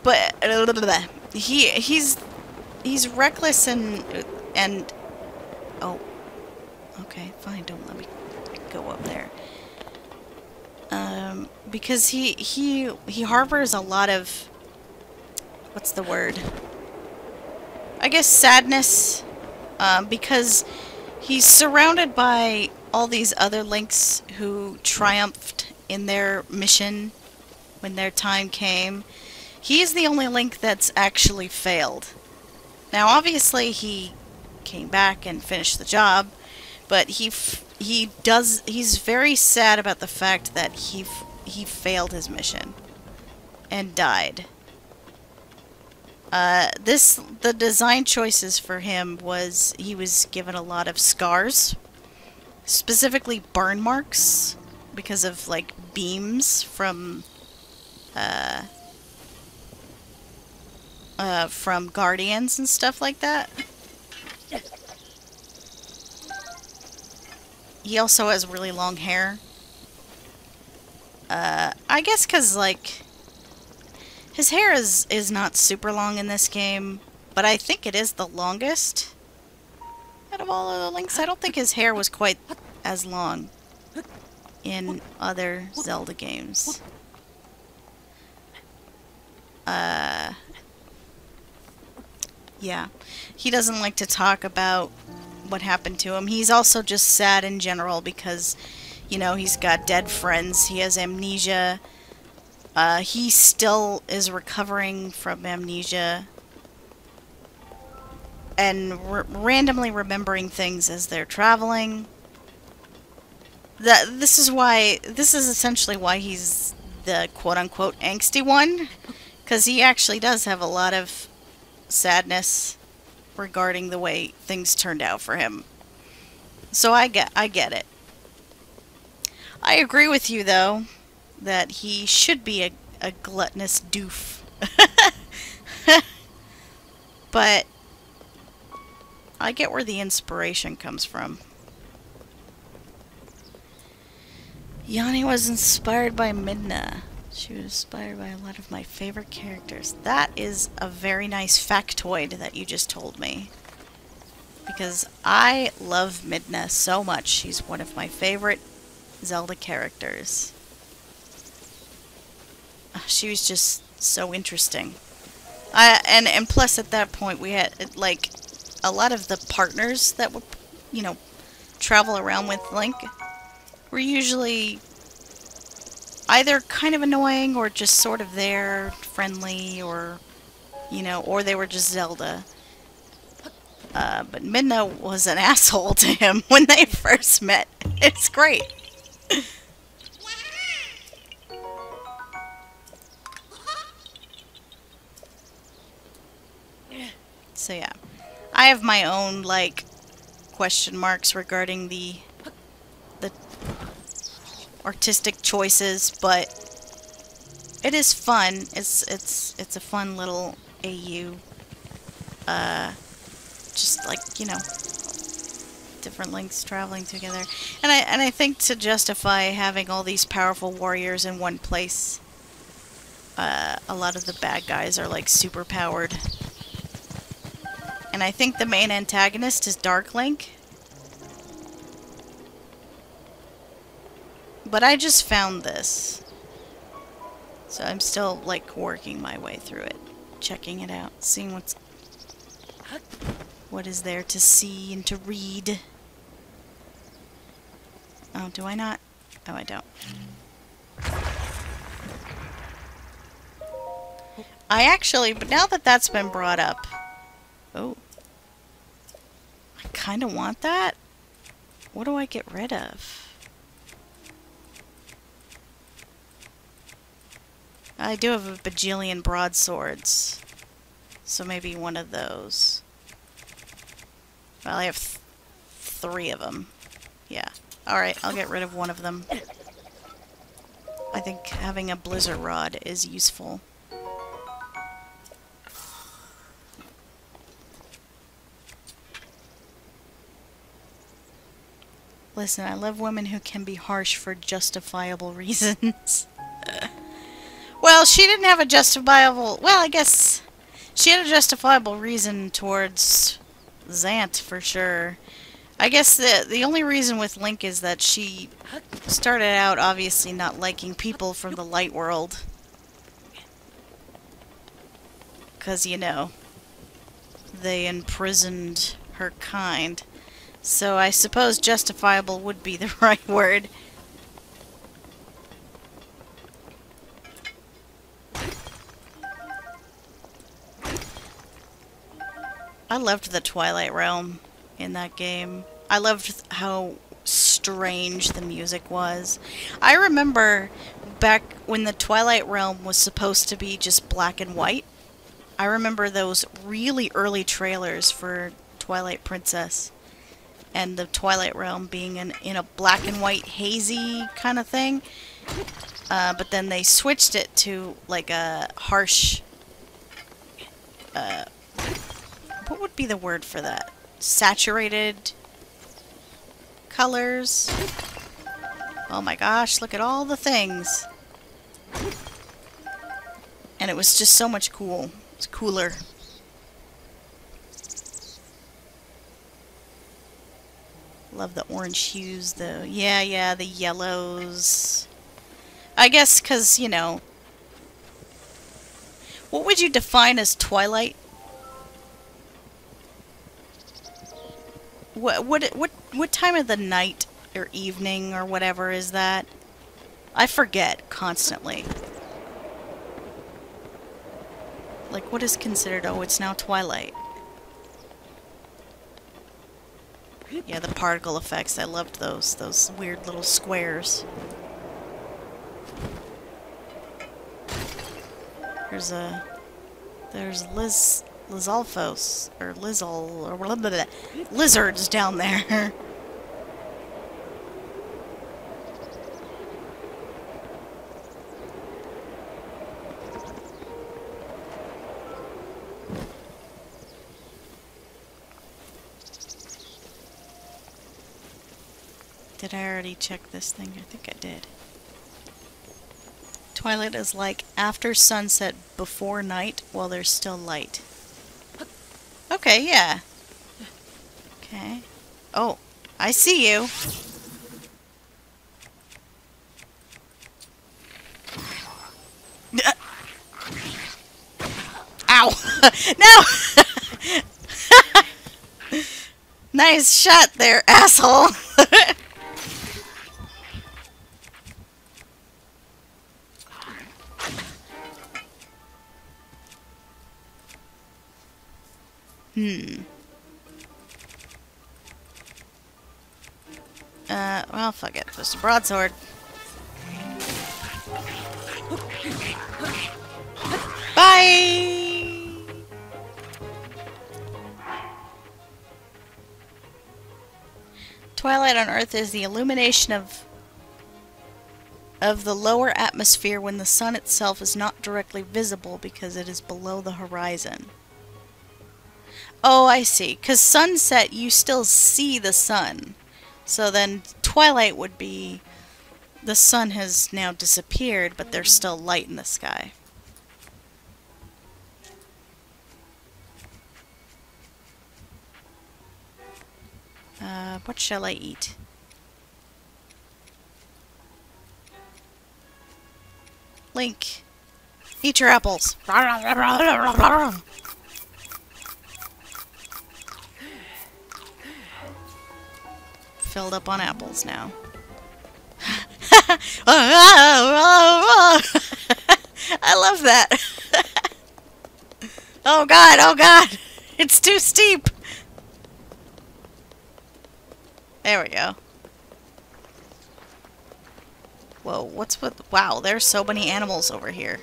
But... He's reckless and... Oh. Okay, fine, don't let me go up there. Because he harbors a lot of... What's the word? I guess sadness. Because he's surrounded by all these other Links who triumphed in their mission when their time came. He's the only Link that's actually failed. Now, obviously, he came back and finished the job, but he's very sad about the fact that he failed his mission and died. The design choices for him was he was given a lot of scars, specifically burn marks, because of like beams from guardians and stuff like that. He also has really long hair. I guess because like his hair is not super long in this game, but I think it is the longest out of all of the Links. I don't think his hair was quite as long in other Zelda games. Yeah. He doesn't like to talk about what happened to him. He's also just sad in general because, you know, he's got dead friends. He has amnesia. He still is recovering from amnesia and randomly remembering things as they're traveling. This is essentially why he's the quote-unquote angsty one, because he actually does have a lot of sadness regarding the way things turned out for him. So I get it. I agree with you, though, that he should be a gluttonous doof. But I get where the inspiration comes from. Yanni was inspired by Midna. She was inspired by a lot of my favorite characters. That is a very nice factoid that you just told me. Because I love Midna so much. She's one of my favorite Zelda characters. She was just so interesting. And plus at that point we had like a lot of the partners that would, you know, travel around with Link were usually either kind of annoying or just sort of there, friendly, or, you know, or they were just Zelda. But Midna was an asshole to him when they first met. It's great. So yeah, I have my own, like, question marks regarding the artistic choices, but it is fun. It's a fun little AU. Just like, you know, different Links traveling together. And I think to justify having all these powerful warriors in one place, a lot of the bad guys are like super powered. And I think the main antagonist is Dark Link. But I just found this. So I'm still, like, working my way through it. Checking it out. Seeing what is there to see and to read. Oh, do I not? Oh, I don't. I actually, but now that that's been brought up... Oh. I kind of want that. What do I get rid of? I do have a bajillion broadswords. So maybe one of those. Well, I have 3 of them. Yeah. Alright, I'll get rid of one of them. I think having a blizzard rod is useful. Listen, I love women who can be harsh for justifiable reasons. Well, she didn't have a justifiable... Well, I guess she had a justifiable reason towards Zant, for sure. I guess the only reason with Link is that she started out obviously not liking people from the light world. Because, you know, they imprisoned her kind. So I suppose justifiable would be the right word. I loved the Twilight Realm. in that game. I loved how strange the music was. I remember back when the Twilight Realm was supposed to be just black and white. I remember those really early trailers for Twilight Princess and the Twilight Realm being in a black and white hazy kind of thing. But then they switched it to like a harsh... what would be the word for that? Saturated colors. Oh my gosh, look at all the things. And it was just so much cool. It's cooler. Love the orange hues, though. Yeah, the yellows. I guess because, you know... What would you define as Twilight? What time of the night or evening or whatever is that? I forget constantly. Like, what is considered, oh, it's now twilight. Yeah, the particle effects, I loved those weird little squares. There's Lizalfos, or Lizzle, or blah, blah, blah, lizards down there. Did I already check this thing? I think I did. Twilight is like after sunset, before night, while there's still light. Okay, yeah. Okay. Oh, I see you. Ow! No! Nice shot there, asshole! Well, fuck it. Just a broadsword. Bye! Twilight on Earth is the illumination of the lower atmosphere when the sun itself is not directly visible because it is below the horizon. Oh, I see. Because sunset, you still see the sun. So then twilight would be the sun has now disappeared, but there's still light in the sky. What shall I eat? Link, eat your apples. Filled up on apples now. I love that. Oh god, oh god. It's too steep. There we go. Whoa, what's with... Wow, there's so many animals over here.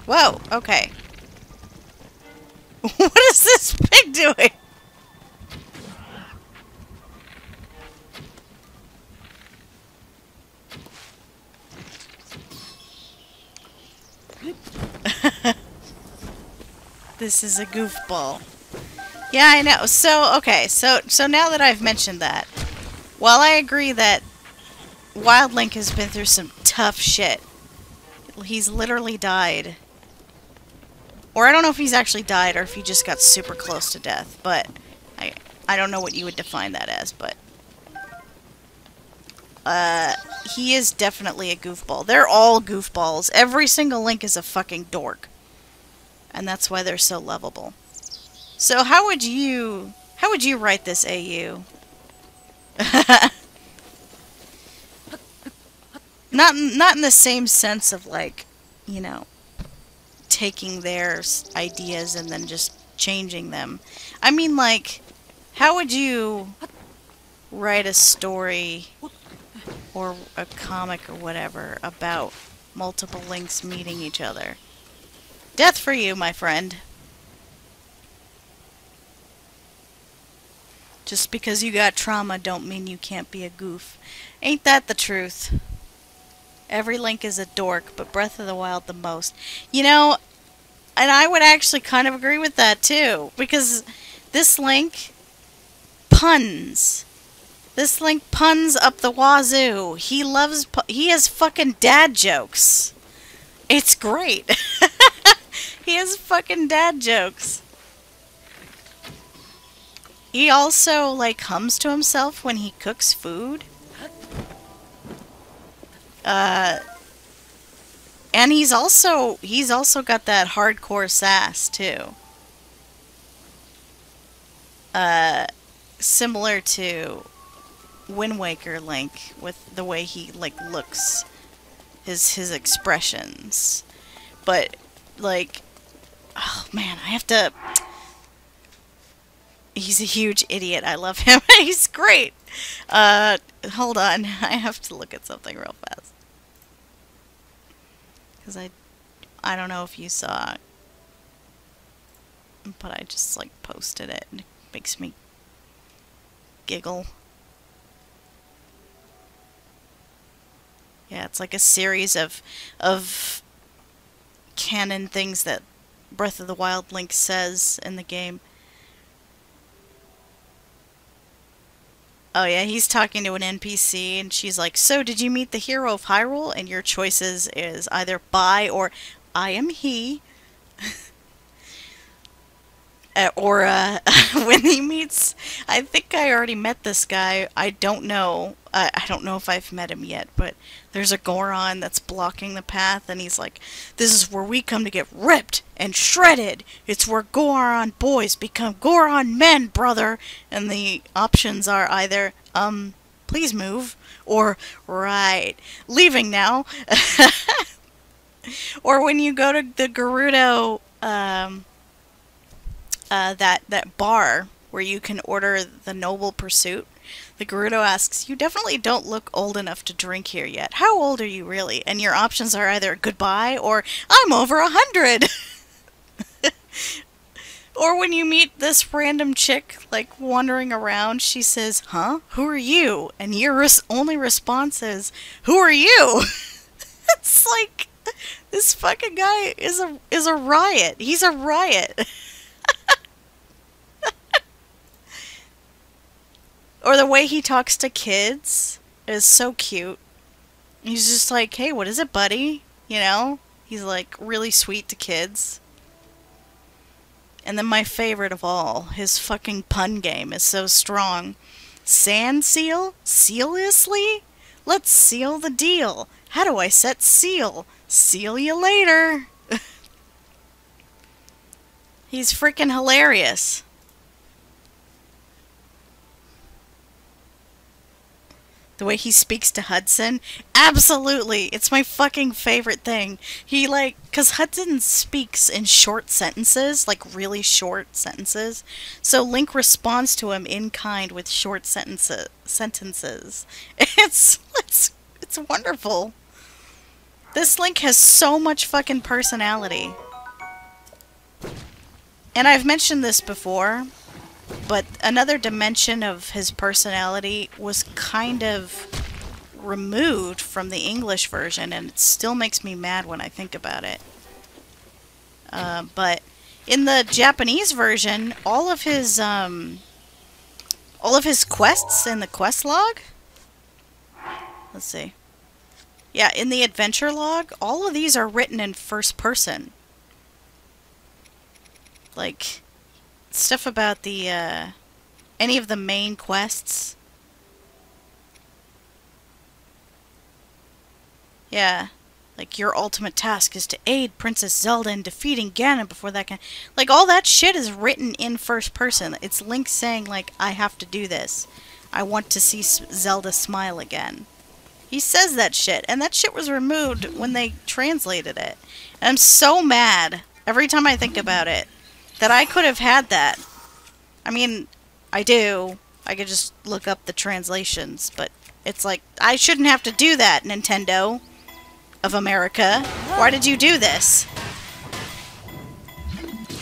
Whoa, okay. What is this pig doing? This is a goofball. Yeah, I know. So, okay, so now that I've mentioned that, while I agree that Wild Link has been through some tough shit, he's literally died. Or I don't know if he's actually died or if he just got super close to death, but I don't know what you would define that as, but he is definitely a goofball. They're all goofballs. Every single Link is a fucking dork. And that's why they're so lovable. So how would you write this, AU? Not in the same sense of like, you know, taking their ideas and then just changing them. I mean like, How would you write a story or a comic or whatever about multiple Links meeting each other? Death for you, my friend. Just because you got trauma don't mean you can't be a goof. Ain't that the truth? Every Link is a dork, but Breath of the Wild the most. You know, and I would actually kind of agree with that too, because this Link puns. This Link puns up the wazoo. He has fucking dad jokes. It's great. He has fucking dad jokes. He also, like, hums to himself when he cooks food. And he's also got that hardcore sass, too. Similar to Wind Waker Link, with the way he, like, looks. His expressions. But, like, oh man, I have to... He's a huge idiot. I love him. He's great. Hold on. I have to look at something real fast. Because I don't know if you saw it. But I just, like, posted it. And it makes me giggle. Yeah, it's like a series of canon things that Breath of the Wild Link says in the game. Oh yeah, he's talking to an NPC and she's like, "So did you meet the hero of Hyrule?" And your choices is either bye or I am he. Or when he meets, I think I already met this guy. I don't know. I don't know if I've met him yet, but there's a Goron that's blocking the path, and he's like, "This is where we come to get ripped and shredded. It's where Goron boys become Goron men, brother." And the options are either, please move, or right, leaving now. Or when you go to the Gerudo, that bar where you can order the Noble Pursuit, the Gerudo asks, "You definitely don't look old enough to drink here yet. How old are you really?" And your options are either goodbye or I'm over 100. Or when you meet this random chick, like, wandering around, she says, "Huh? Who are you?" And your only response is, "Who are you?" It's like, this fucking guy is a riot. He's a riot. Or the way he talks to kids is so cute. He's just like, "Hey, what is it, buddy?" You know? He's, like, really sweet to kids. And then my favorite of all, his fucking pun game is so strong. "Sand seal? Seriously? Let's seal the deal. How do I set seal? Seal you later." He's freaking hilarious. The way he speaks to Hudson, absolutely, it's my fucking favorite thing. He, like, because Hudson speaks in short sentences, like really short sentences, so Link responds to him in kind with short sentences. It's wonderful. This Link has so much fucking personality. And I've mentioned this before, but another dimension of his personality was kind of removed from the English version, and it still makes me mad when I think about it. But in the Japanese version, all of his quests in the quest log. Let's see. Yeah, in the adventure log, all of these are written in first person. Like, stuff about the, any of the main quests. Yeah. Like, your ultimate task is to aid Princess Zelda in defeating Ganon before that can... Like, all that shit is written in first person. It's Link saying, like, "I have to do this. I want to see Zelda smile again." He says that shit, and that shit was removed when they translated it. And I'm so mad every time I think about it that I could have had that. I mean, I do. I could just look up the translations, but it's like, I shouldn't have to do that, Nintendo of America. Why did you do this?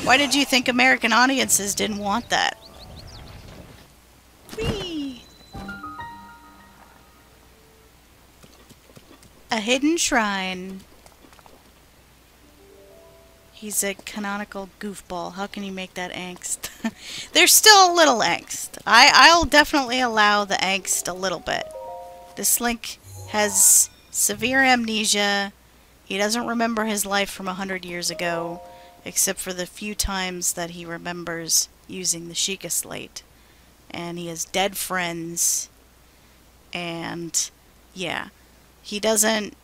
Why did you think American audiences didn't want that? Whee! A hidden shrine. He's a canonical goofball. How can you make that angst? There's still a little angst. I'll definitely allow the angst a little bit. This Link has severe amnesia. He doesn't remember his life from 100 years ago, except for the few times that he remembers using the Sheikah Slate. And he has dead friends. And, yeah. He doesn't...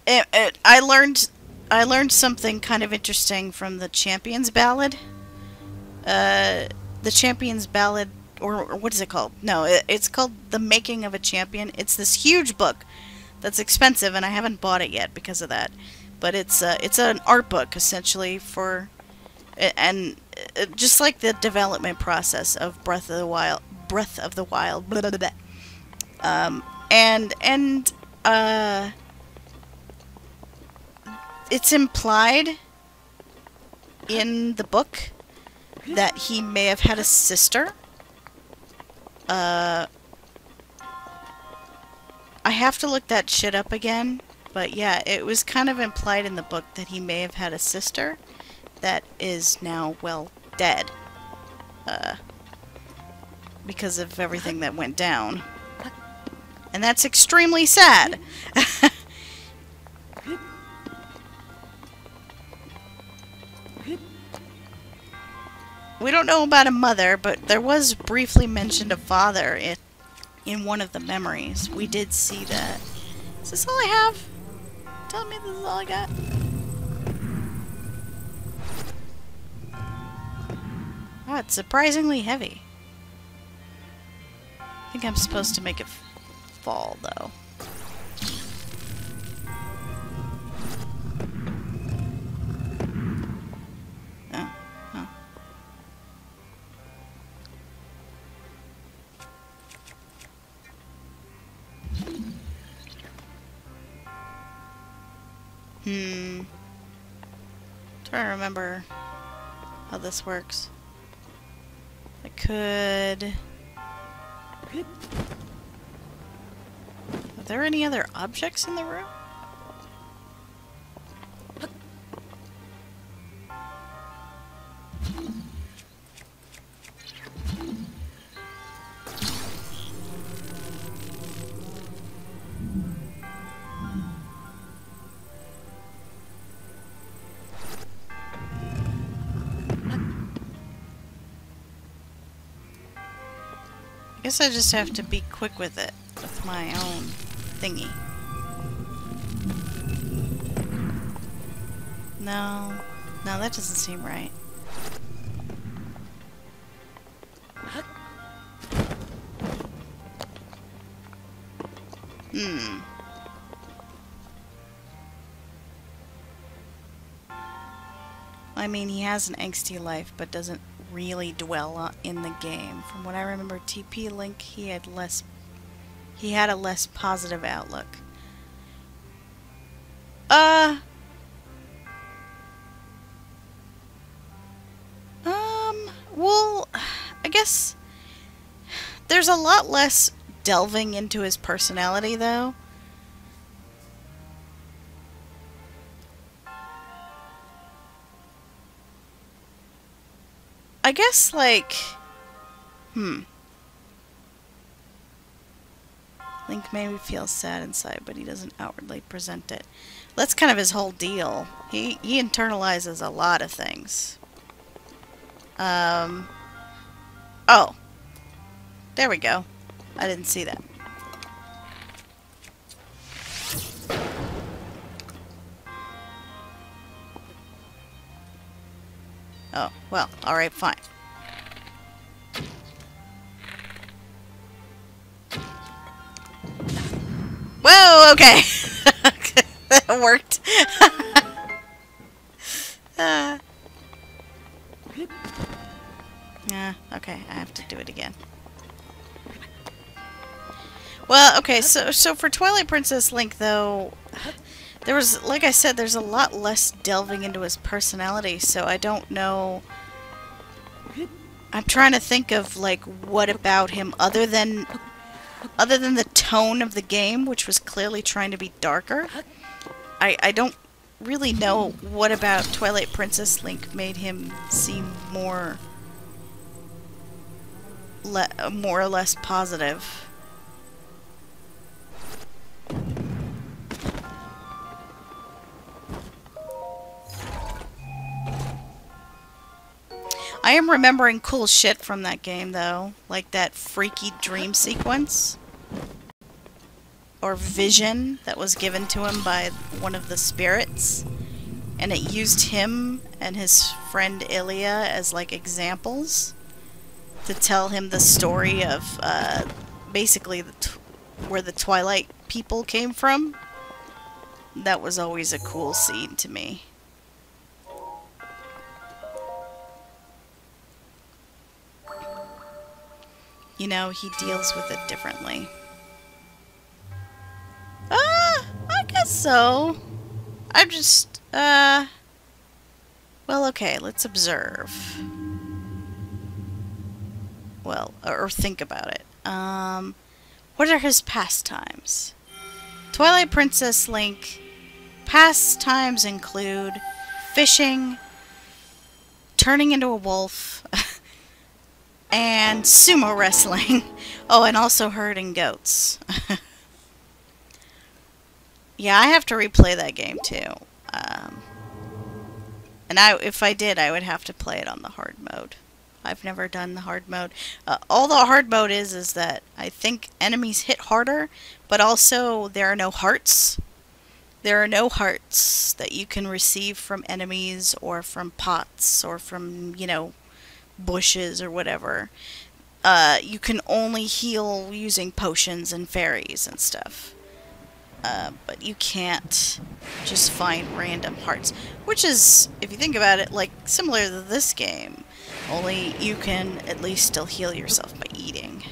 I learned something kind of interesting from the Champion's Ballad. The Champion's Ballad, or what is it called? No, it's called The Making of a Champion. It's this huge book that's expensive, and I haven't bought it yet because of that. But it's an art book, essentially, for... And just like the development process of Breath of the Wild... Blah, blah, blah. It's implied in the book that he may have had a sister. I have to look that shit up again, but yeah, it was kind of implied in the book that he may have had a sister that is now, well, dead. Because of everything that went down. And that's extremely sad. We don't know about a mother, but there was briefly mentioned a father in one of the memories. We did see that. Is this all I have? Tell me this is all I got. Oh, it's surprisingly heavy. I think I'm supposed to make it fall, though. Trying to remember how this works. I could... Are there any other objects in the room? I guess I just have to be quick with it, with my own thingy. No, that doesn't seem right. I mean, he has an angsty life, but doesn't really dwell in the game. From what I remember, TP Link, he had a less positive outlook. Well, I guess there's a lot less delving into his personality, though. I guess, like, Link maybe feels sad inside, but he doesn't outwardly present it. That's kind of his whole deal. He internalizes a lot of things. Oh. There we go. I didn't see that. Oh, well, alright, fine. Whoa, okay. That worked. Yeah, okay, I have to do it again. Well, okay, so for Twilight Princess Link, though, there was, like I said, there's a lot less delving into his personality, so I don't know. I'm trying to think of, like, what about him other than the tone of the game, which was clearly trying to be darker. I don't really know what about Twilight Princess Link made him seem more or less positive. I am remembering cool shit from that game, though. Like that freaky dream sequence. Or vision that was given to him by one of the spirits. And it used him and his friend Ilya as, like, examples. To tell him the story of, basically, where the Twilight people came from. That was always a cool scene to me. You know, he deals with it differently. I guess so. I'm just, well, okay, let's observe. Well, or think about it. What are his pastimes? Twilight Princess Link pastimes include fishing, turning into a wolf, and sumo wrestling. Oh, and also herding goats. Yeah, I have to replay that game too. And if I did, I would have to play it on the hard mode. I've never done the hard mode. All the hard mode is that I think enemies hit harder, but also there are no hearts. There are no hearts that you can receive from enemies or from pots or from, you know, bushes or whatever. You can only heal using potions and fairies and stuff. But you can't just find random hearts. Which is, if you think about it, like similar to this game. Only you can at least still heal yourself by eating.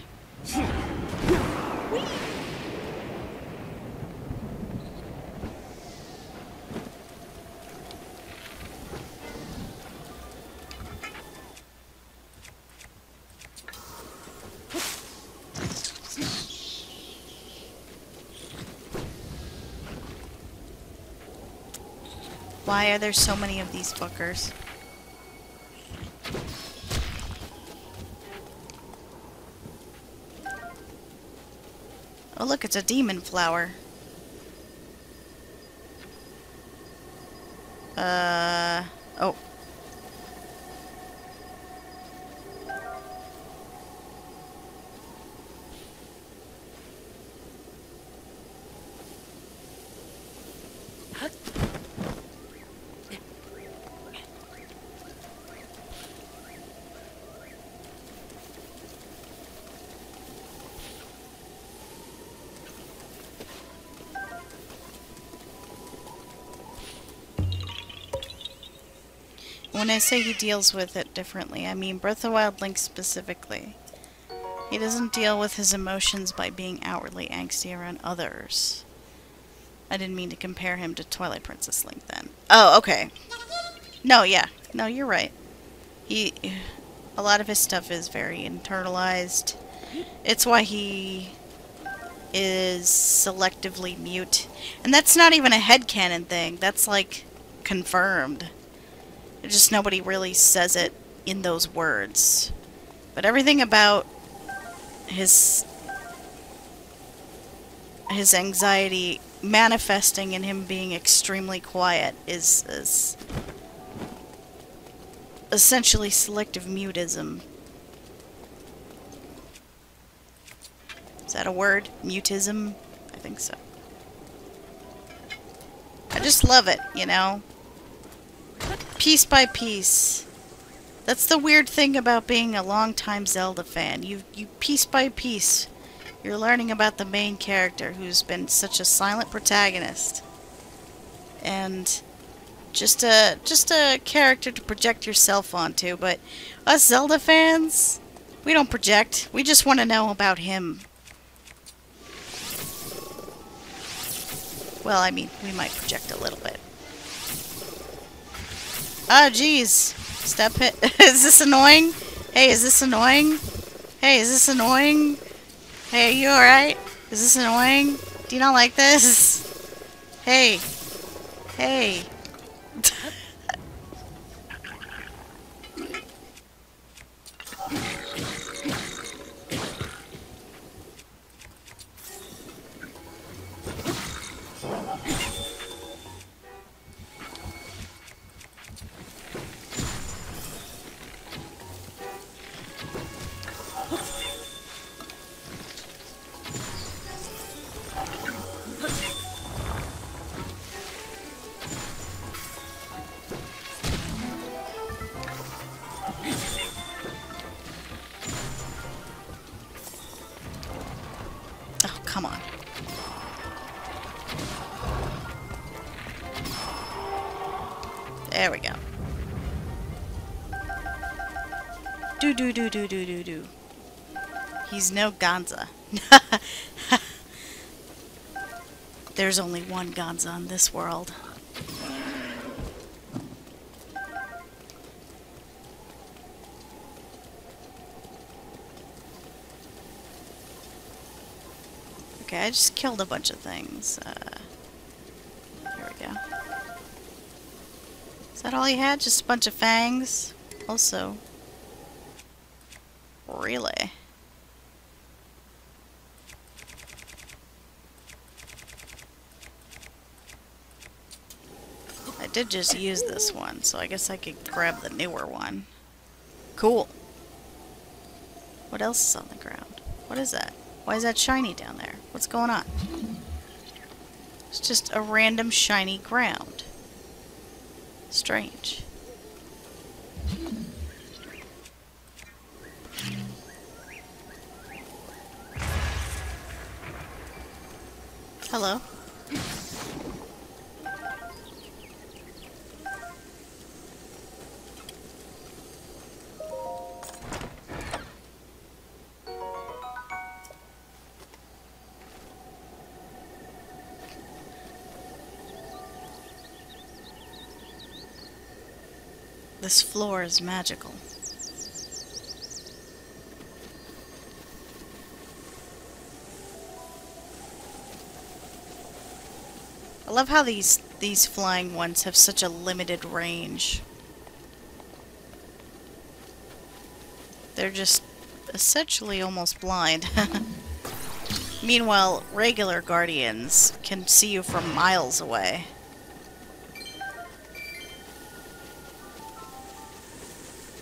Why are there so many of these fuckers? Oh look, it's a demon flower. Oh. When I say he deals with it differently, I mean Breath of the Wild Link specifically. He doesn't deal with his emotions by being outwardly angsty around others. I didn't mean to compare him to Twilight Princess Link then. Oh, okay. No, yeah. No, you're right. A lot of his stuff is very internalized. It's why he is selectively mute. And that's not even a headcanon thing. That's like confirmed. Just nobody really says it in those words. But everything about his anxiety manifesting in him being extremely quiet is essentially selective mutism. Is that a word? Mutism? I think so. I just love it, you know? Piece by piece. That's the weird thing about being a longtime Zelda fan. You piece by piece, you're learning about the main character who's been such a silent protagonist. And Just a character to project yourself onto, but us Zelda fans, we don't project. We just want to know about him. Well, I mean, we might project a little bit. Ah, geez. Step hit. Is this annoying? Hey, is this annoying? Hey, is this annoying? Hey, are you alright? Is this annoying? Do you not like this? Hey. Hey. Oh, come on. There we go. Do. He's no Gonza. There's only one Gonza in this world. Okay, I just killed a bunch of things. Here we go. Is that all you had? Just a bunch of fangs? Also... Really? I did just use this one, so I guess I could grab the newer one. Cool. What else is on the ground? What is that? Why is that shiny down there? What's going on? It's just a random shiny ground. Strange. Hello. This floor is magical. I love how these flying ones have such a limited range. They're just essentially almost blind. Meanwhile, regular guardians can see you from miles away.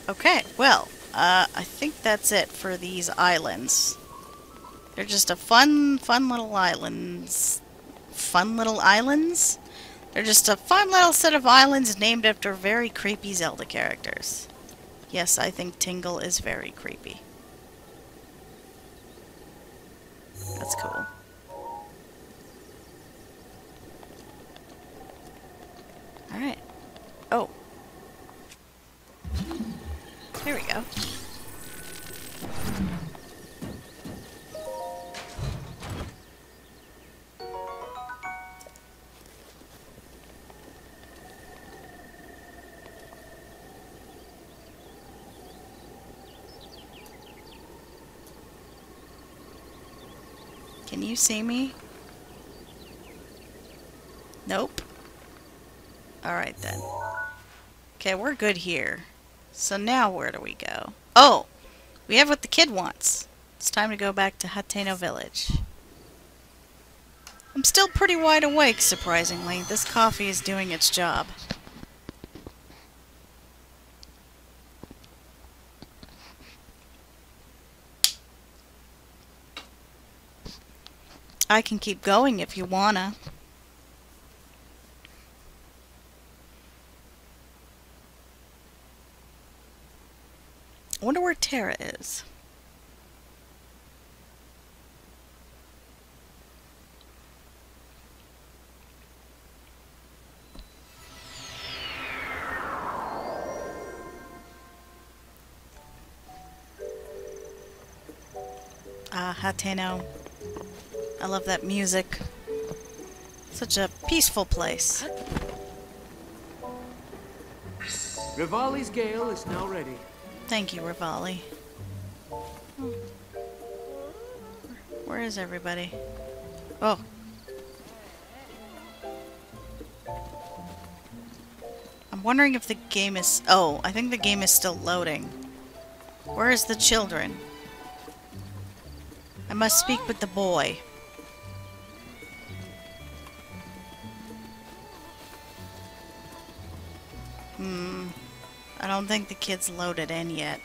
Okay, well, I think that's it for these islands. They're just a fun little islands. Fun little islands? They're just a fun little set of islands named after very creepy Zelda characters. Yes, I think Tingle is very creepy. That's cool. Alright. Oh. Here we go. Can you see me? Nope. Alright then. Okay, we're good here. So now where do we go? Oh! We have what the kid wants. It's time to go back to Hateno Village. I'm still pretty wide awake, surprisingly. This coffee is doing its job. I can keep going if you wanna. I wonder where Terra is. Ah, Hateno. I love that music. Such a peaceful place. Rivali's gale is now ready. Thank you, Rivali. Where is everybody? Oh. I'm wondering if the game is... Oh, I think the game is still loading. Where is the children? I must speak with the boy. I don't think the kid's loaded in yet.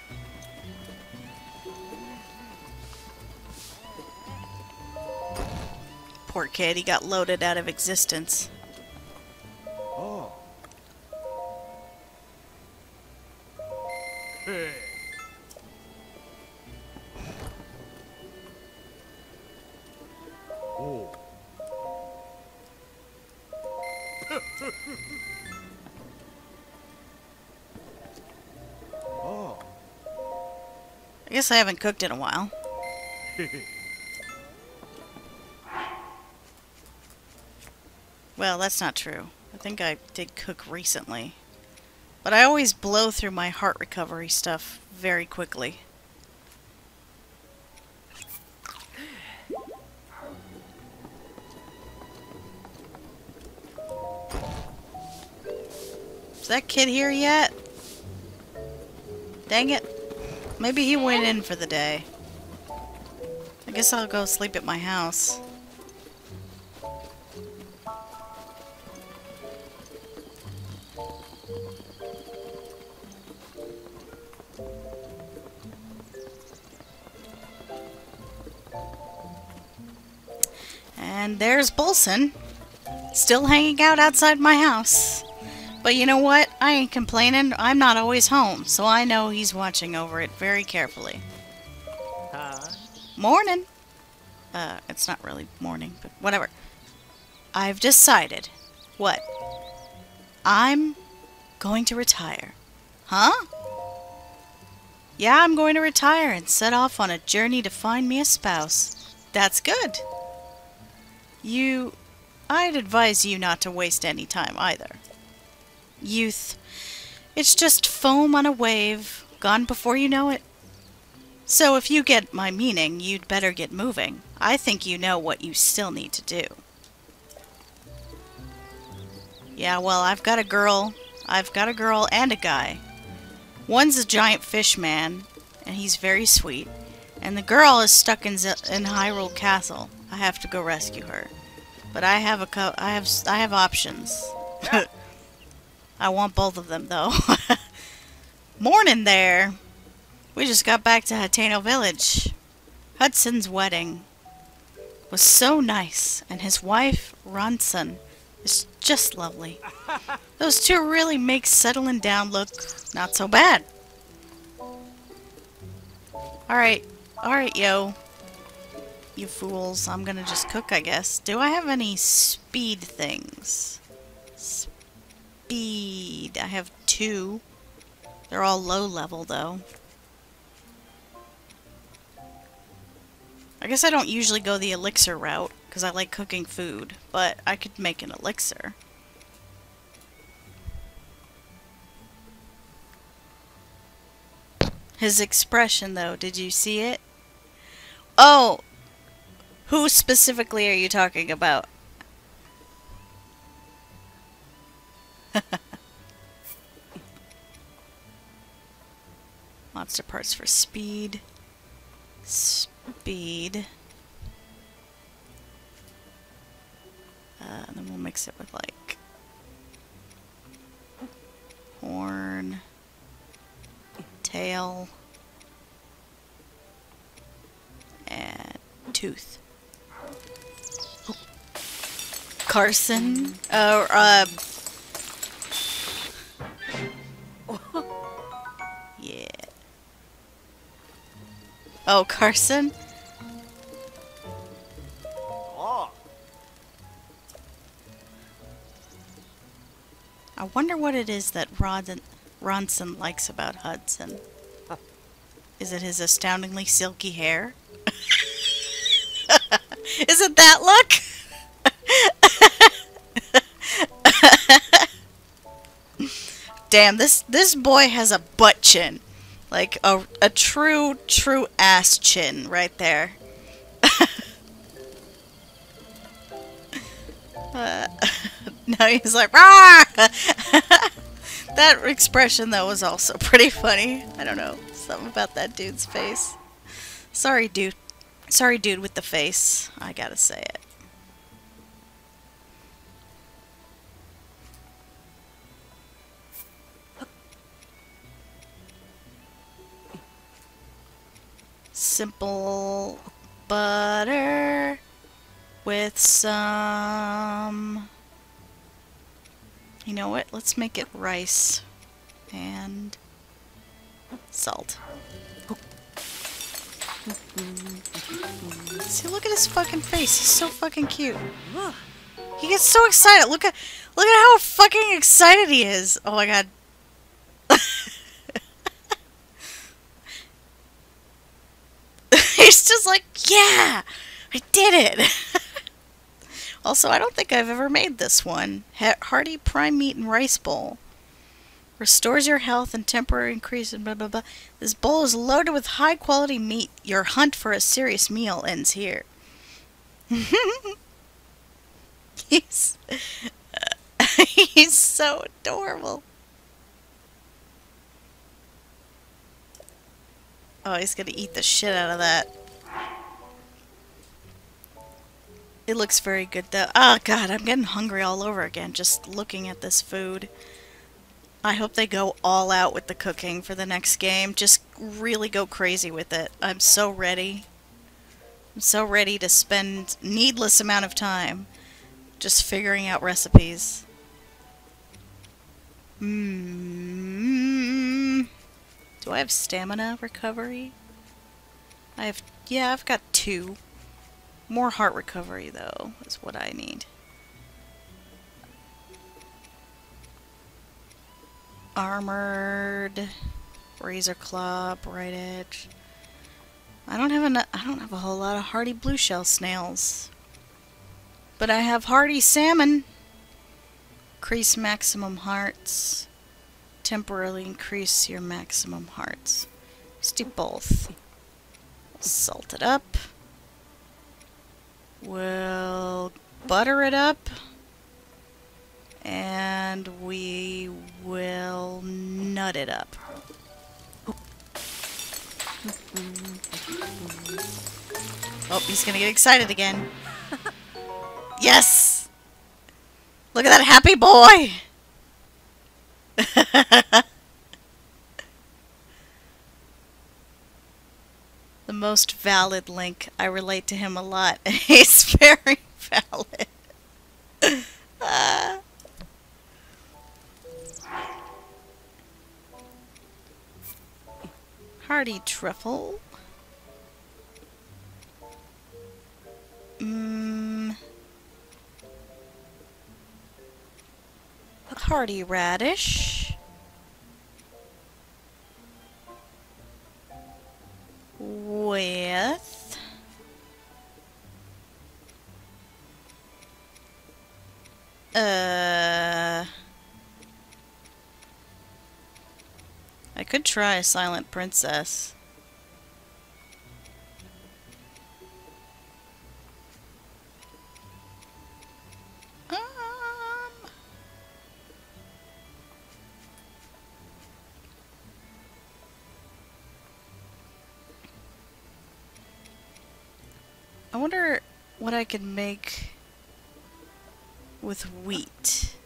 Poor kid, he got loaded out of existence. Oh. Hey. Oh. Oh. I guess I haven't cooked in a while. Well, that's not true. I think I did cook recently. But I always blow through my heart recovery stuff very quickly. Is that kid here yet? Dang it. Maybe he went in for the day. I guess I'll go sleep at my house. And there's Bolson, still hanging out outside my house. But you know what? I ain't complaining. I'm not always home, so I know he's watching over it very carefully. Morning. It's not really morning, but whatever. I've decided. What? I'm going to retire. Huh? Yeah, I'm going to retire and set off on a journey to find me a spouse. That's good. I'd advise you not to waste any time either. Youth, it's just foam on a wave, gone before you know it. So if you get my meaning, you'd better get moving. I think you know what you still need to do. Yeah, well, I've got a girl and a guy. One's a giant fish man, and he's very sweet. And the girl is stuck in Hyrule Castle. I have to go rescue her. But I have options. I want both of them though. Morning there. We just got back to Hateno Village. Hudson's wedding was so nice, and his wife, Ronson, is just lovely. Those two really make settling down look not so bad. Alright, yo. You fools, I'm gonna just cook, I guess. Do I have any speed things? Speed. I have 2. They're all low level, though. I guess I don't usually go the elixir route, because I like cooking food, but I could make an elixir. His expression, though, did you see it? Oh! Who specifically are you talking about? Monster parts for speed. Speed. And then we'll mix it with like horn, tail, and tooth. Oh. Carson. Yeah. Oh, Carson? Oh. I wonder what it is that Ronson likes about Hudson. Is it his astoundingly silky hair? Is it that look? Damn, this boy has a butt chin. Like a true ass chin right there. Now he's like, "Rah!" That expression though was also pretty funny. I don't know, something about that dude's face. Sorry, dude. Sorry, dude with the face. I gotta say it. Simple butter with some... You know what? Let's make it rice and salt. See, look at his fucking face. He's so fucking cute. He gets so excited. Look at how fucking excited he is. Oh my god. He's just like, yeah, I did it. Also, I don't think I've ever made this one. Hearty prime meat and rice bowl. Restores your health and temporary increase in blah blah blah. This bowl is loaded with high quality meat. Your hunt for a serious meal ends here. he's he's so adorable. Oh, he's gonna eat the shit out of that. It looks very good though. Oh god, I'm getting hungry all over again just looking at this food. I hope they go all out with the cooking for the next game. Just really go crazy with it. I'm so ready. I'm so ready to spend needless amount of time just figuring out recipes. Do I have stamina recovery? Yeah, I've got 2. More heart recovery, though, is what I need. Armored, razor claw, bright edge. I don't have a whole lot of hardy blue shell snails. But I have hardy salmon. Increase maximum hearts. Temporarily increase your maximum hearts. Let's do both. Salt it up. We'll butter it up. And we will nut it up. Oh, he's gonna get excited again. Yes! Look at that happy boy! The most valid Link. I relate to him a lot. He's very valid. Hardy truffle. Hardy radish. With I could try a silent princess. I wonder what I could make with wheat.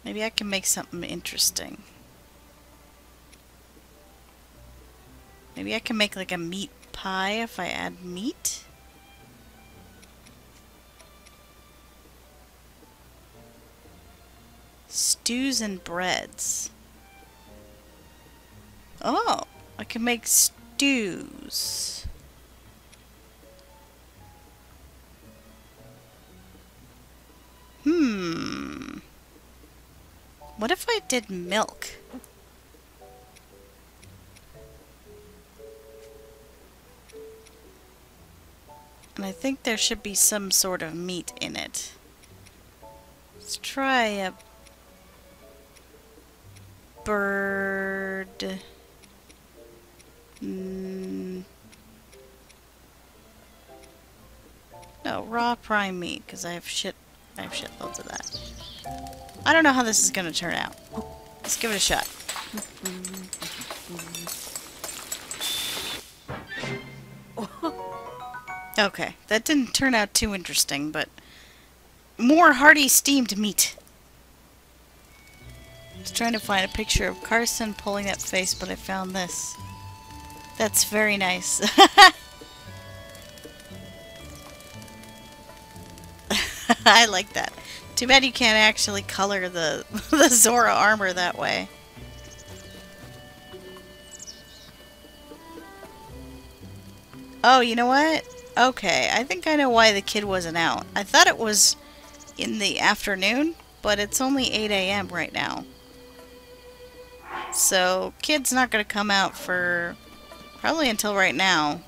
Maybe I can make something interesting. Maybe I can make like a meat pie if I add meat. Stews and breads. Oh, I can make stews. What if I did milk? And I think there should be some sort of meat in it. Let's try a bird. No, raw prime meat, because I have shitloads of that. I don't know how this is gonna turn out. Let's give it a shot. Okay, that didn't turn out too interesting, but more hearty steamed meat. I was trying to find a picture of Carson pulling that face, but I found this. That's very nice. I like that. Too bad you can't actually color the Zora armor that way. Oh, you know what? Okay, I think I know why the kid wasn't out. I thought it was in the afternoon, but it's only 8 a.m. right now. So, kid's not gonna come out for probably until right now.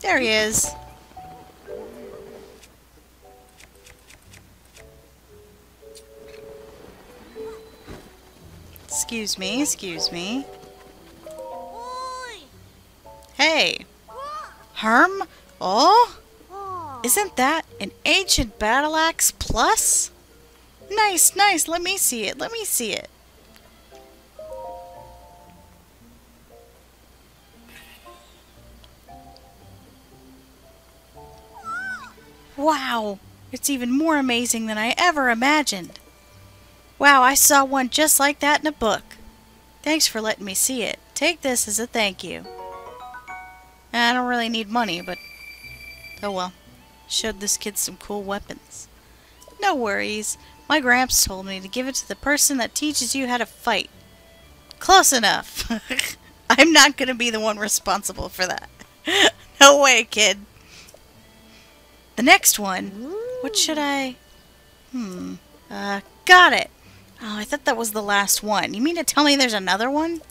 There he is. Excuse me, excuse me. Hey. Herm? Oh? Isn't that an ancient battle axe plus? Nice, nice. Let me see it. Let me see it. Wow. It's even more amazing than I ever imagined. Wow, I saw one just like that in a book. Thanks for letting me see it. Take this as a thank you. I don't really need money, but oh well. Showed this kid some cool weapons. No worries. My gramps told me to give it to the person that teaches you how to fight. Close enough. I'm not gonna be the one responsible for that. No way, kid. The next one. What should I... got it. Oh, I thought that was the last one. You mean to tell me there's another one?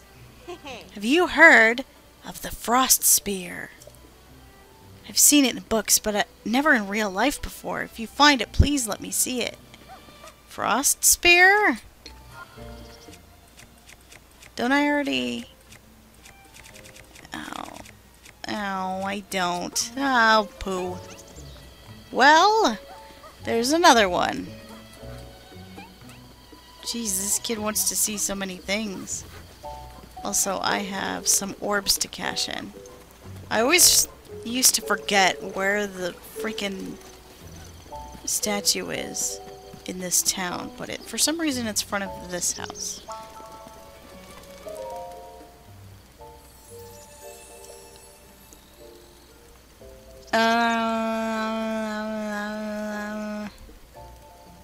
Have you heard of the frost spear? I've seen it in books, but never in real life before. If you find it, please let me see it. Frost spear? Don't I already... Oh. Oh, I don't. Oh, poo. Well, there's another one. Jeez, this kid wants to see so many things. Also, I have some orbs to cash in. I always used to forget where the freaking statue is in this town, but for some reason it's in front of this house.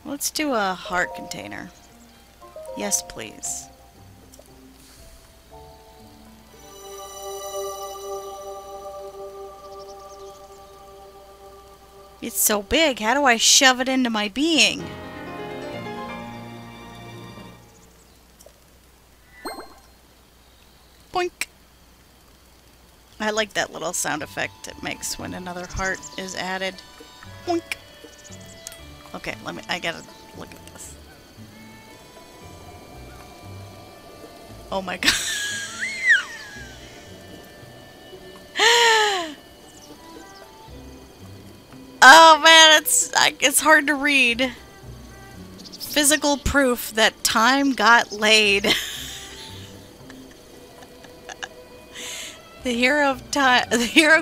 Let's do a heart container. Yes, please. It's so big, how do I shove it into my being? Boink! I like that little sound effect it makes when another heart is added. Boink! Okay, I gotta look at this. Oh my god. Oh man, it's hard to read. Physical proof that time got laid. The hero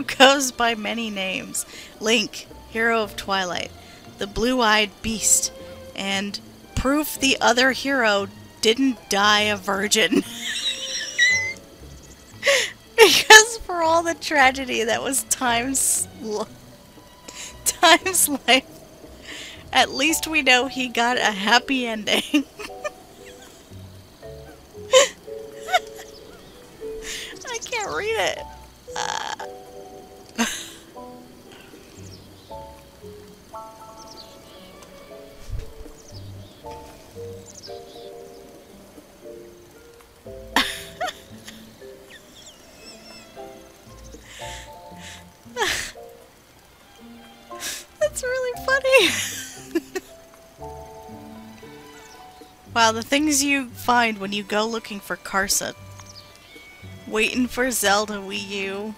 goes by many names. Link, hero of Twilight, the blue-eyed beast, and proof the other hero didn't die a virgin. Because for all the tragedy that was Time's life, at least we know he got a happy ending. I can't read it. Wow, the things you find when you go looking for Carson. Waiting for Zelda Wii U.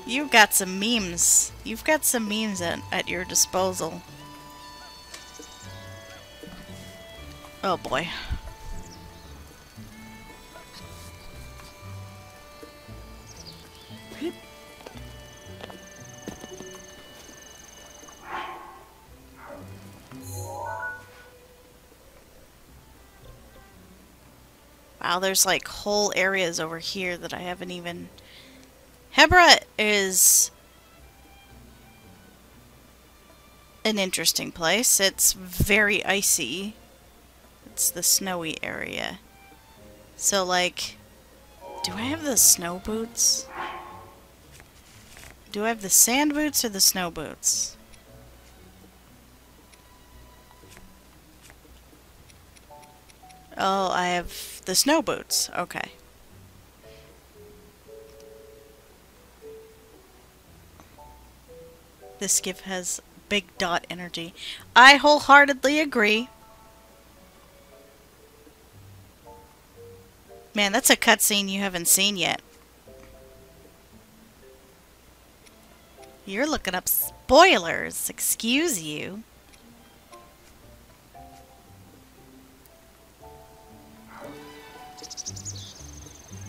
You've got some memes. You've got some memes at your disposal. Oh boy. Wow, there's like whole areas over here that I haven't even... Hebra is an interesting place. It's very icy. It's the snowy area. So like, do I have the snow boots? Do I have the sand boots or the snow boots? Oh, I have the snow boots. Okay. This gift has big dot energy. I wholeheartedly agree. Man, that's a cutscene you haven't seen yet. You're looking up spoilers. Excuse you.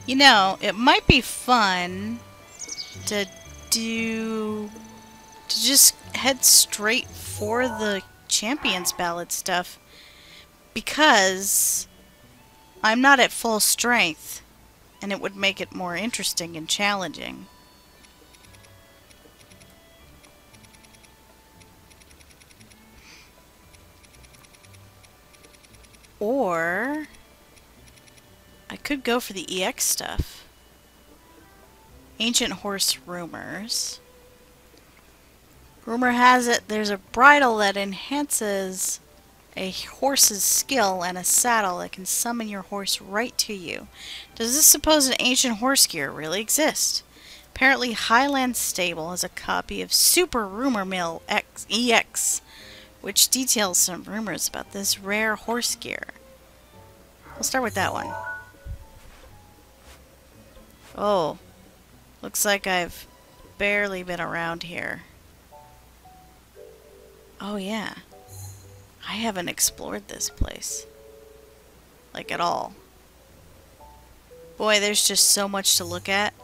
You know, it might be fun to just head straight for the Champions Ballad stuff because I'm not at full strength and it would make it more interesting and challenging. Or I could go for the EX stuff. Ancient Horse Rumors. Rumor has it there's a bridle that enhances a horse's skill and a saddle that can summon your horse right to you. Does this supposed ancient horse gear really exist? Apparently Highland Stable has a copy of Super Rumor Mill EX, which details some rumors about this rare horse gear. We'll start with that one. Oh, looks like I've barely been around here. Oh yeah, I haven't explored this place, like at all. Boy, there's just so much to look at.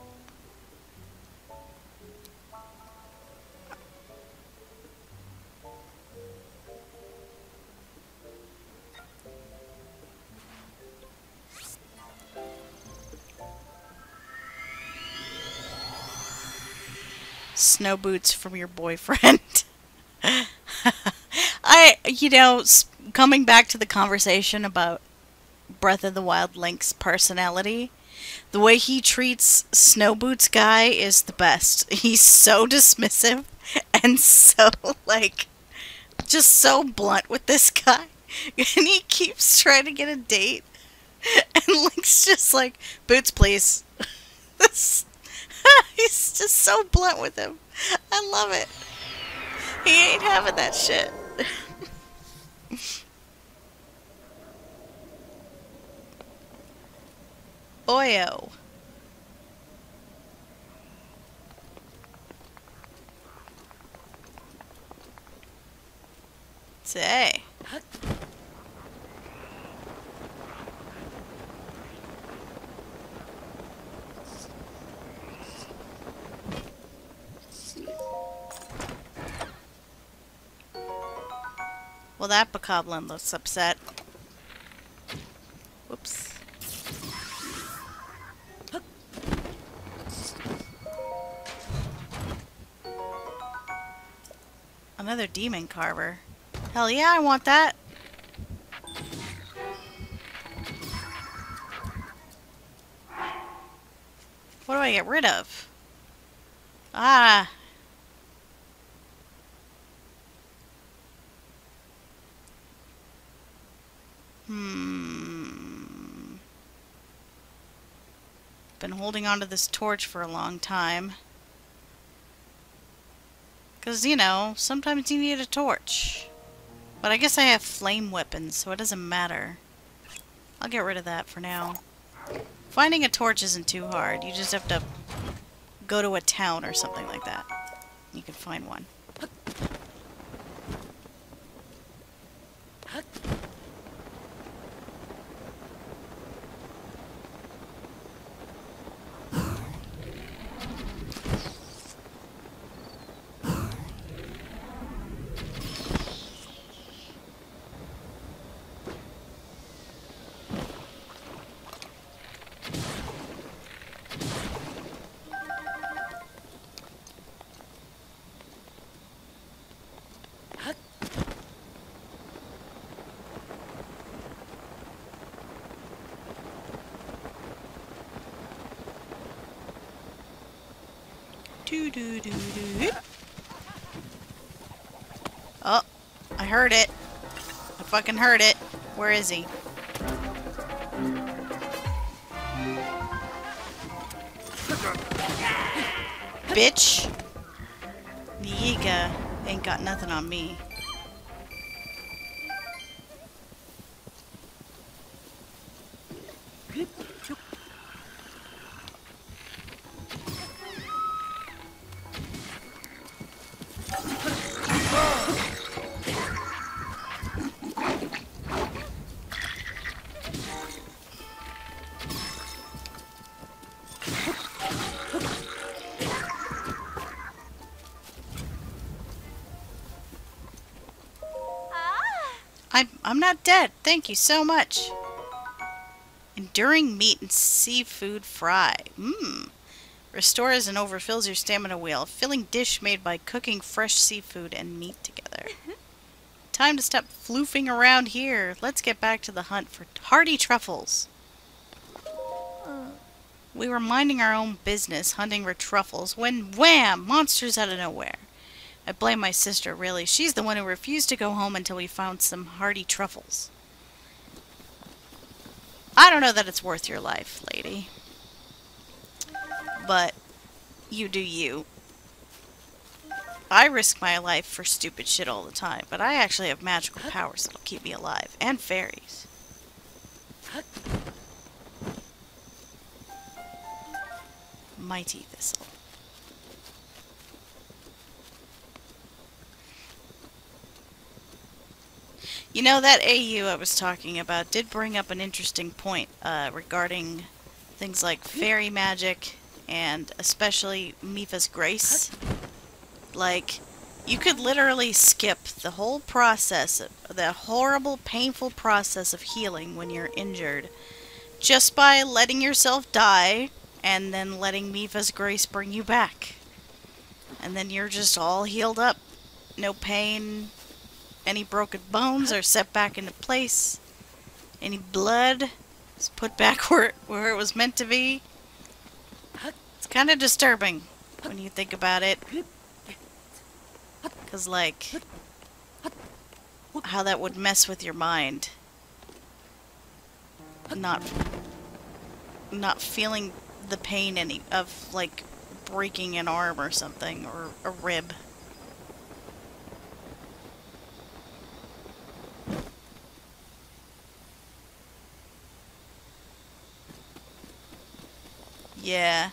Snow boots from your boyfriend. You know, coming back to the conversation about Breath of the Wild Link's personality, the way he treats Snow Boots Guy is the best. He's so dismissive and so, like, just so blunt with this guy. And he keeps trying to get a date. And Link's just like, boots, please. He's just so blunt with him. I love it. He ain't having that shit. Oyo. Say. Well, that bokoblin looks upset. Whoops. Another demon carver. Hell yeah, I want that. What do I get rid of? Ah. Been holding onto this torch for a long time. Because, you know, sometimes you need a torch. But I guess I have flame weapons, so it doesn't matter. I'll get rid of that for now. Finding a torch isn't too hard. You just have to go to a town or something like that. You can find one. Doo doo doo doo. Oh, I heard it. I fucking heard it. Where is he? Bitch. Yiga ain't got nothing on me. I'm not dead. Thank you so much. Enduring meat and seafood fry. Mmm. Restores and overfills your stamina wheel. A filling dish made by cooking fresh seafood and meat together. Time to stop floofing around here. Let's get back to the hunt for hearty truffles. We were minding our own business, hunting for truffles, when wham! Monsters out of nowhere. I blame my sister, really. She's the one who refused to go home until we found some hearty truffles. I don't know that it's worth your life, lady. But you do you. I risk my life for stupid shit all the time, but I actually have magical powers that'll keep me alive. And fairies. Mighty thistle. You know, that AU I was talking about did bring up an interesting point regarding things like fairy magic and especially Mipha's Grace. Like, you could literally skip the whole process, the horrible, painful process of healing when you're injured, just by letting yourself die and then letting Mipha's Grace bring you back. And then you're just all healed up. No pain. Any broken bones are set back into place. Any blood is put back where it was meant to be. It's kind of disturbing when you think about it. Because, like, how that would mess with your mind. Not feeling the pain of, like, breaking an arm or something, or a rib. Yeah.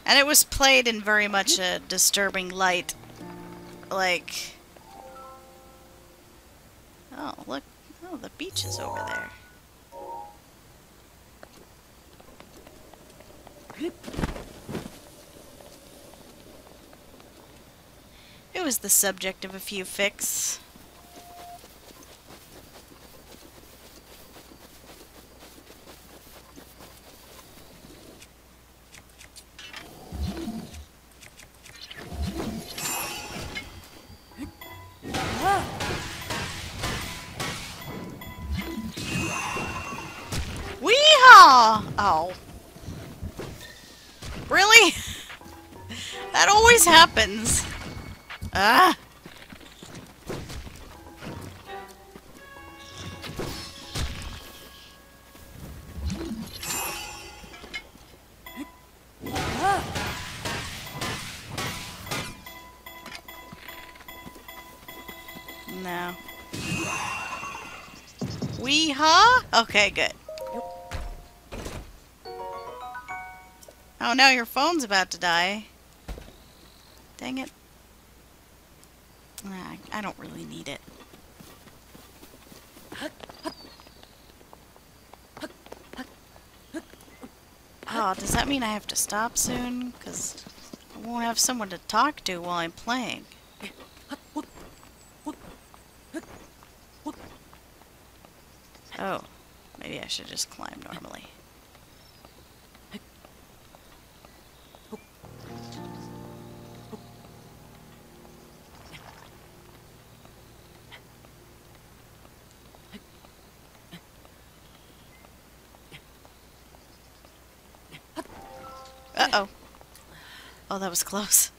And it was played in very much a disturbing light. Like... Oh, look. Oh, the beach is over there. It was the subject of a few fics. Weehaw! Oh. Really? That always happens. Ah. No. Wee-haw? Okay, good. Oh no, your phone's about to die. Dang it. Nah, I don't really need it. Oh, does that mean I have to stop soon? Because I won't have someone to talk to while I'm playing. Oh, maybe I should just climb normally. Uh-oh. Oh, that was close.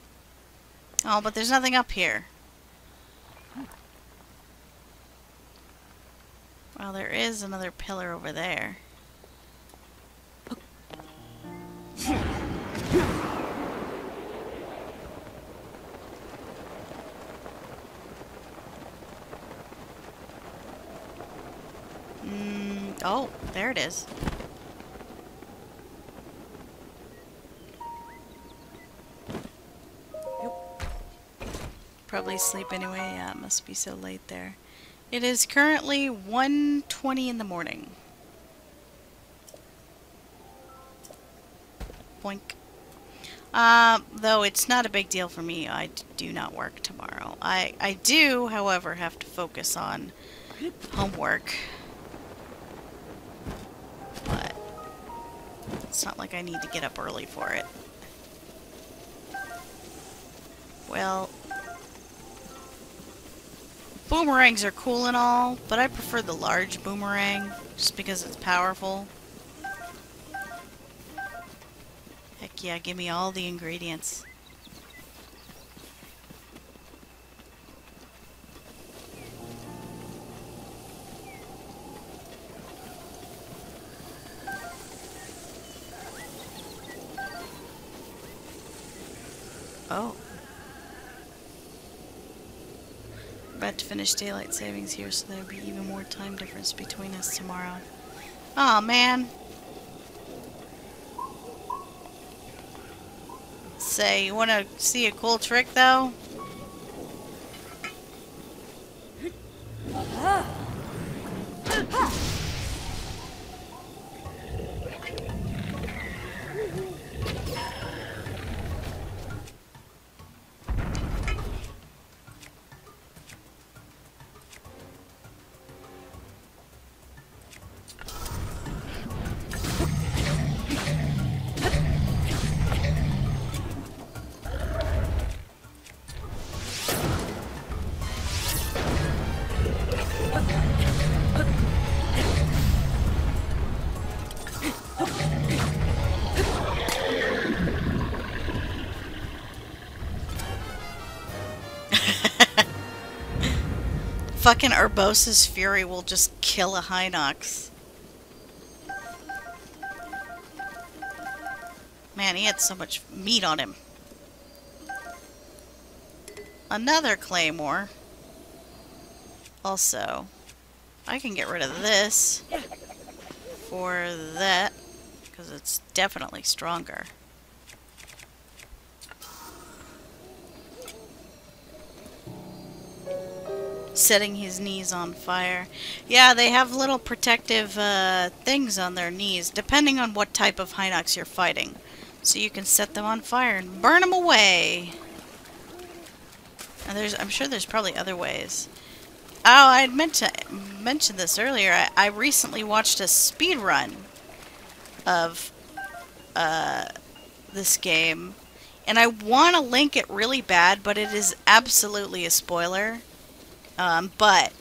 Oh, but there's nothing up here. Well, there is another pillar over there. Oh, there it is. Probably asleep anyway. Yeah, it must be so late there. It is currently 1:20 in the morning. Boink. Though it's not a big deal for me. I do not work tomorrow. I do, however, have to focus on homework. But it's not like I need to get up early for it. Well, boomerangs are cool and all, but I prefer the large boomerang just because it's powerful. Heck yeah, give me all the ingredients. Oh. About to finish daylight savings here, so there'll be even more time difference between us tomorrow. Aw, man. Say, you wanna see a cool trick, though? Fucking Urbosa's Fury will just kill a Hinox. Man, he had so much meat on him. Another claymore. Also, I can get rid of this for that, because it's definitely stronger. Setting his knees on fire. Yeah, they have little protective things on their knees, depending on what type of Hinox you're fighting. So you can set them on fire and burn them away. And I'm sure there's probably other ways. Oh, I had meant to mention this earlier. I recently watched a speed run of this game, and I want to link it really bad, but it is absolutely a spoiler. But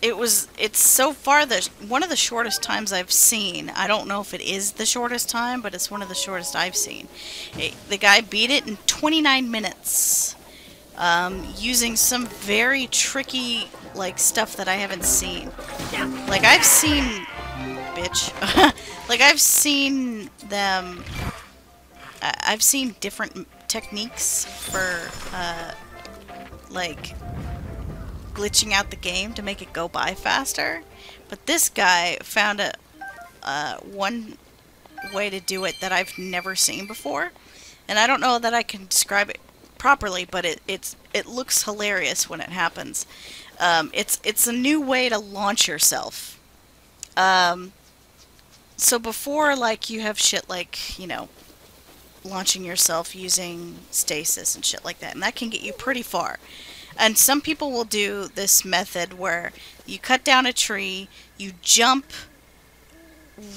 it's so far one of the shortest times I've seen. I don't know if it is the shortest time, but it's one of the shortest I've seen. The guy beat it in 29 minutes, using some very tricky, like, stuff that I haven't seen. Like, I've seen, bitch. Like, I've seen them. I've seen different techniques for, like, glitching out the game to make it go by faster. But this guy found one way to do it that I've never seen before. And I don't know that I can describe it properly, but it looks hilarious when it happens. It's a new way to launch yourself. So before, like, you have shit like, you know, launching yourself using stasis and shit like that, and that can get you pretty far. And some people will do this method where you cut down a tree, you jump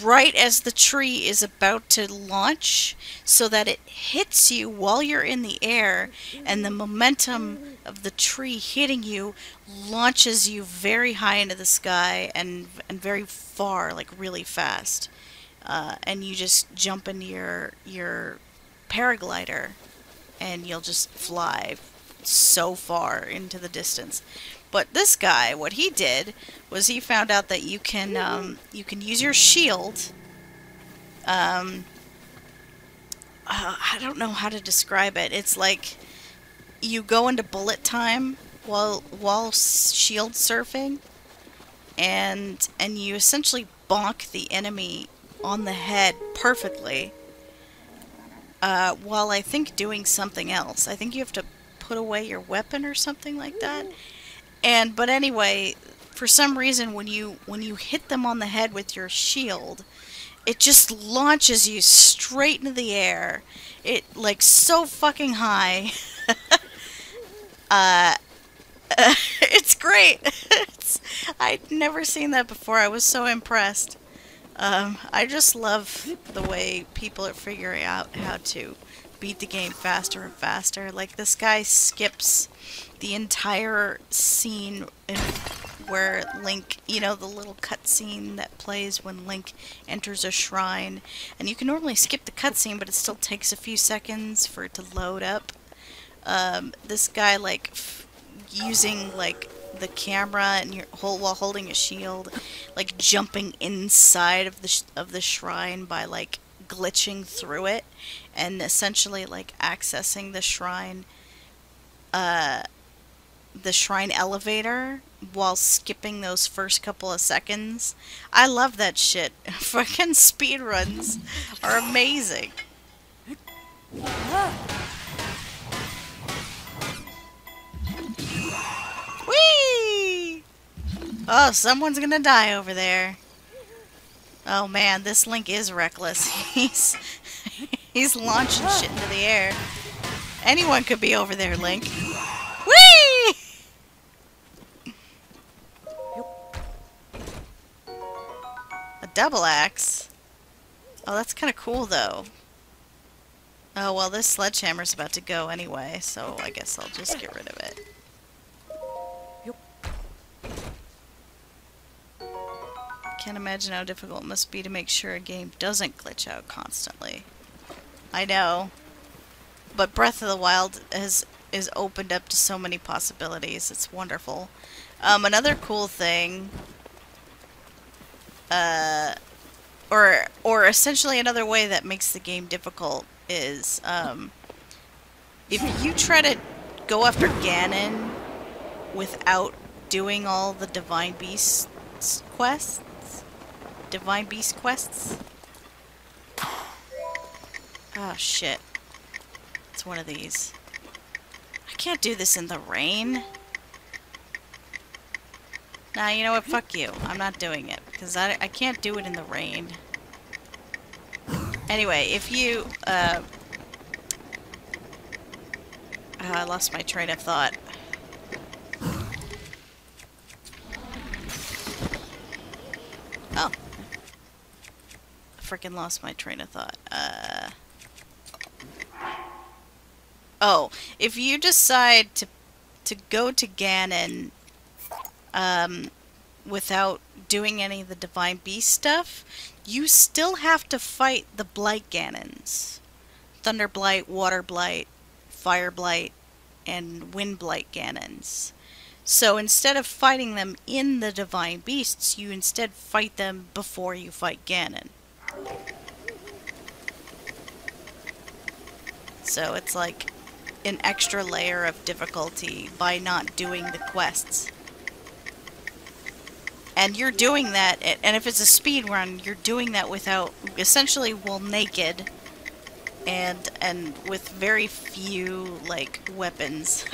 right as the tree is about to launch so that it hits you while you're in the air, and the momentum of the tree hitting you launches you very high into the sky and very far, like really fast. And you just jump into your paraglider and you'll just fly so far into the distance. But this guy, what he did was he found out that you can use your shield. I don't know how to describe it. It's like you go into bullet time while shield surfing, and you essentially bonk the enemy on the head perfectly. While I think doing something else. I think you have to put away your weapon or something like that. But anyway, for some reason when you hit them on the head with your shield, it just launches you straight into the air. It, like, so fucking high. It's great. I'd never seen that before. I was so impressed. I just love the way people are figuring out how to beat the game faster and faster. Like, this guy skips the entire scene where Link, you know, the little cutscene that plays when Link enters a shrine. And you can normally skip the cutscene, but it still takes a few seconds for it to load up. This guy, like, using, like, the camera and while holding a shield, like jumping inside of the shrine by, like, glitching through it and essentially, like, accessing the shrine elevator while skipping those first couple of seconds. I love that shit. Fucking speedruns are amazing. Whee! Oh, someone's gonna die over there. Oh man, this Link is reckless. He's launching shit into the air. Anyone could be over there, Link. Whee! A double axe? Oh, that's kind of cool, though. Oh, well, this sledgehammer's about to go anyway, so I guess I'll just get rid of it. Can't imagine how difficult it must be to make sure a game doesn't glitch out constantly. I know. But Breath of the Wild is opened up to so many possibilities. It's wonderful. Another cool thing, or essentially another way that makes the game difficult is, if you try to go after Ganon without doing all the Divine Beast quests. Oh shit. It's one of these. I can't do this in the rain. Nah, you know what? Fuck you. I'm not doing it. Because I can't do it in the rain. Anyway, if you... I lost my train of thought. Oh. I freaking lost my train of thought. Oh, if you decide to go to Ganon without doing any of the Divine Beast stuff, you still have to fight the Blight Ganons. Thunder Blight, Water Blight, Fire Blight, and Wind Blight Ganons. So instead of fighting them in the Divine Beasts, you instead fight them before you fight Ganon. So it's like an extra layer of difficulty by not doing the quests. And you're doing that, and if it's a speed run, you're doing that without, essentially, well, naked, and with very few, like, weapons.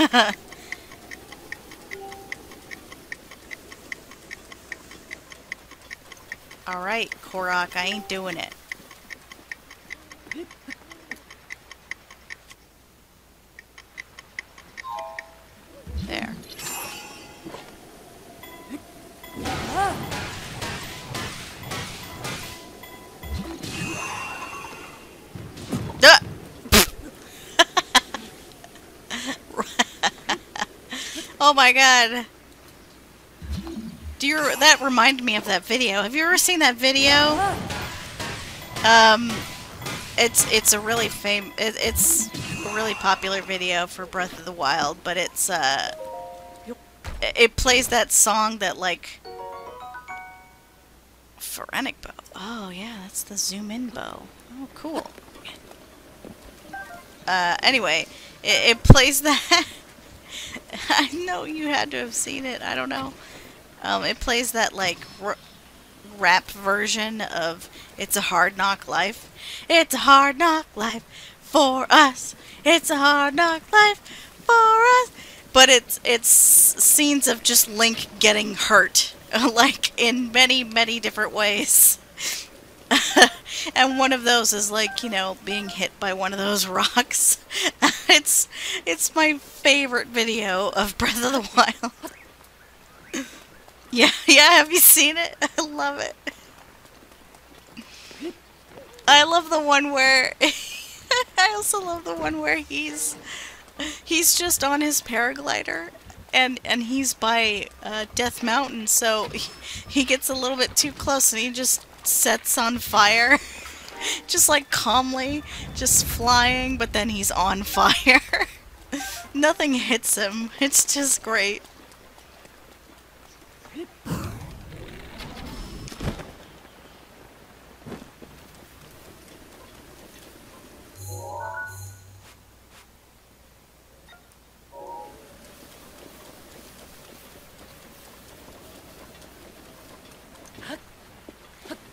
Alright, Korok, I ain't doing it. There. Duh! Oh my god. That reminded me of that video. Have you ever seen that video? It's a really it's a really popular video for Breath of the Wild, but it plays that song that, like, Phoretic bow. Oh yeah, that's the zoom in bow. Oh cool. Anyway, it plays that. I know you had to have seen it. I don't know. It plays that, like, rap version of "It's a Hard Knock Life." It's a hard knock life for us. It's a hard knock life for us. But it's scenes of just Link getting hurt, like, in many, many different ways. And one of those is, like, you know, being hit by one of those rocks. It's my favorite video of Breath of the Wild. Yeah, have you seen it? I love it. I love the one where I also love the one where he's just on his paraglider and he's by Death Mountain, so he gets a little bit too close and he just sets on fire. Just, like, calmly, just flying, but then he's on fire. Nothing hits him. It's just great.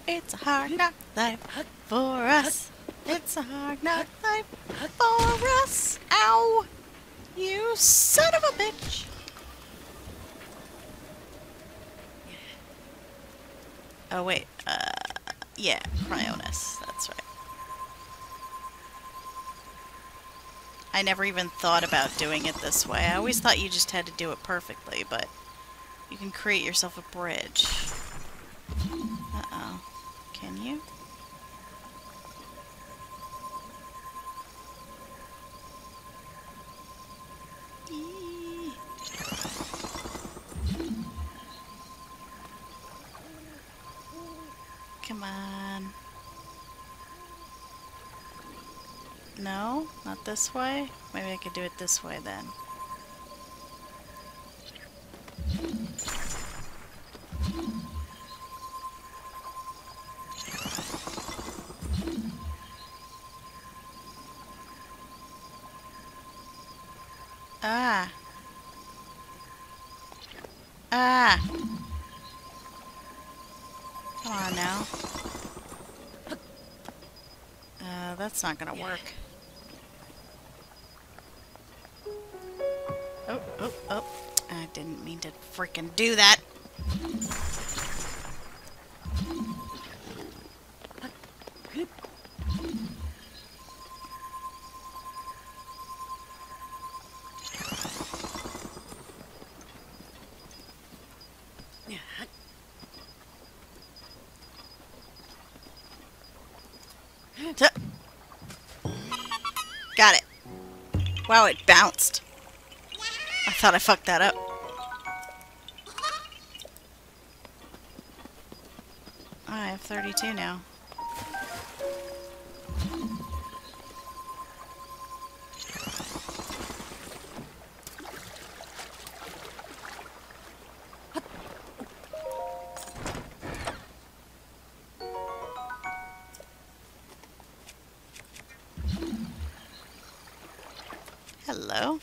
It's a hard knock life for us. It's a hard knock life for us. Ow! You son of a bitch! Oh wait, yeah, Cryonis, that's right. I never even thought about doing it this way. I always thought you just had to do it perfectly, but you can create yourself a bridge. Uh-oh. Can you? Eee. Come on. No? Not this way? Maybe I could do it this way then. Ah. Ah. Come on now. That's not gonna work. Oh, oh, oh. I didn't mean to freaking do that. Got it. Wow, it bounced. I thought I fucked that up. I have 32 now. Hello.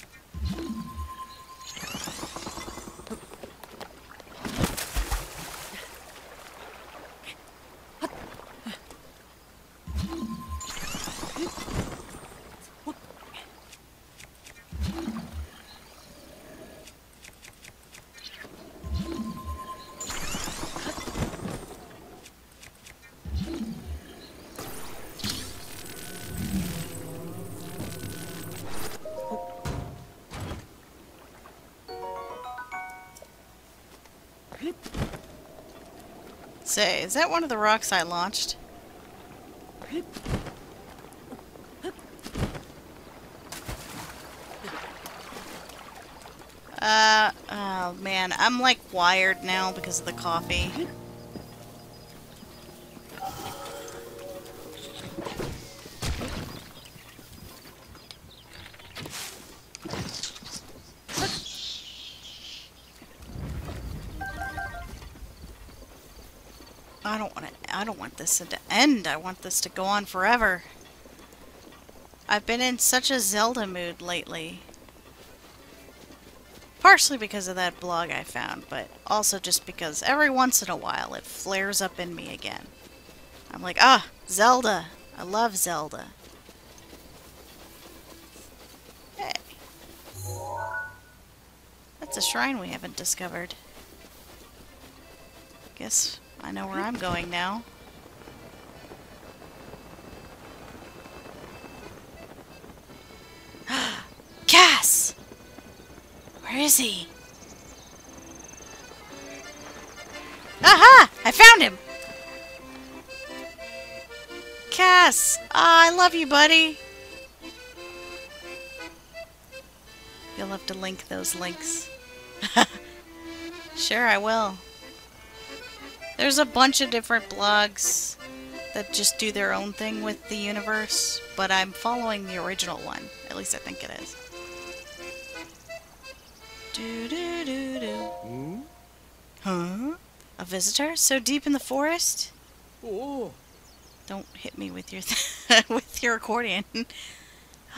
say, is that one of the rocks I launched? Oh man, I'm like wired now because of the coffee. I don't want this to end. I want this to go on forever. I've been in such a Zelda mood lately. Partially because of that blog I found, but also just because every once in a while it flares up in me again. I'm like, ah, Zelda. I love Zelda. Hey. That's a shrine we haven't discovered. Guess I know where I'm going now. Cass! Where is he? Aha! I found him! Cass! Ah, I love you, buddy! You'll have to link those links. Sure, I will. There's a bunch of different blogs that just do their own thing with the universe, but I'm following the original one. At least I think it is. Hmm? Huh? A visitor? So deep in the forest? Oh. Don't hit me with your with your accordion.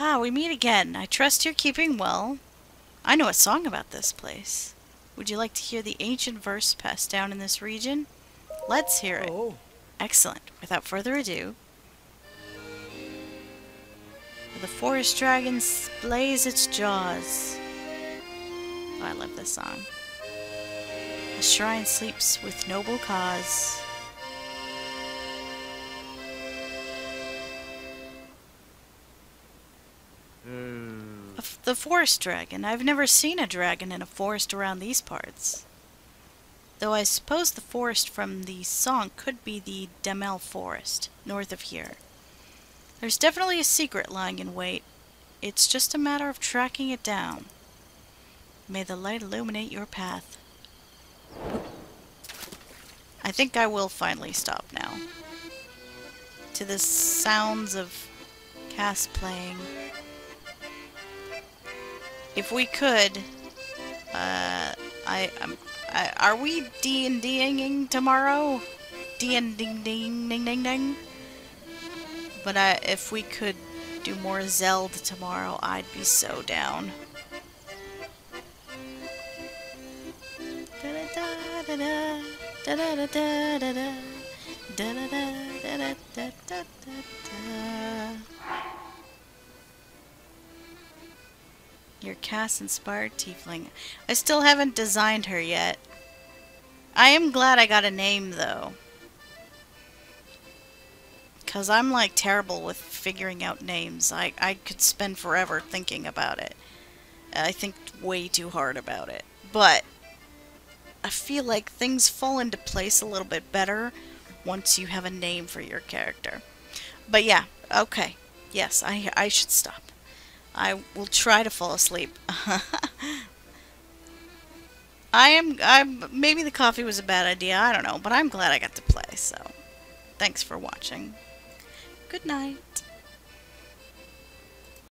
Ah, we meet again. I trust you're keeping well. I know a song about this place. Would you like to hear the ancient verse passed down in this region? Let's hear it. Oh. Excellent. Without further ado. The forest dragon displays its jaws. Oh, I love this song. The shrine sleeps with noble cause. The forest dragon. I've never seen a dragon in a forest around these parts. Though I suppose the forest from the song could be the Demel Forest, north of here. There's definitely a secret lying in wait. It's just a matter of tracking it down. May the light illuminate your path. I think I will finally stop now. To the sounds of Cass playing. If we could, are we D&D-ing tomorrow? D&D-ding-ding-ding-ding? But if we could do more Zelda tomorrow, I'd be so down. Your Cass-inspired tiefling. I still haven't designed her yet. I am glad I got a name, though. Because I'm, like, terrible with figuring out names. I could spend forever thinking about it. I think way too hard about it. But I feel like things fall into place a little bit better once you have a name for your character. But yeah, okay. Yes, I should stop. I will try to fall asleep. Maybe the coffee was a bad idea, I don't know, but I'm glad I got to play, so thanks for watching. Good night.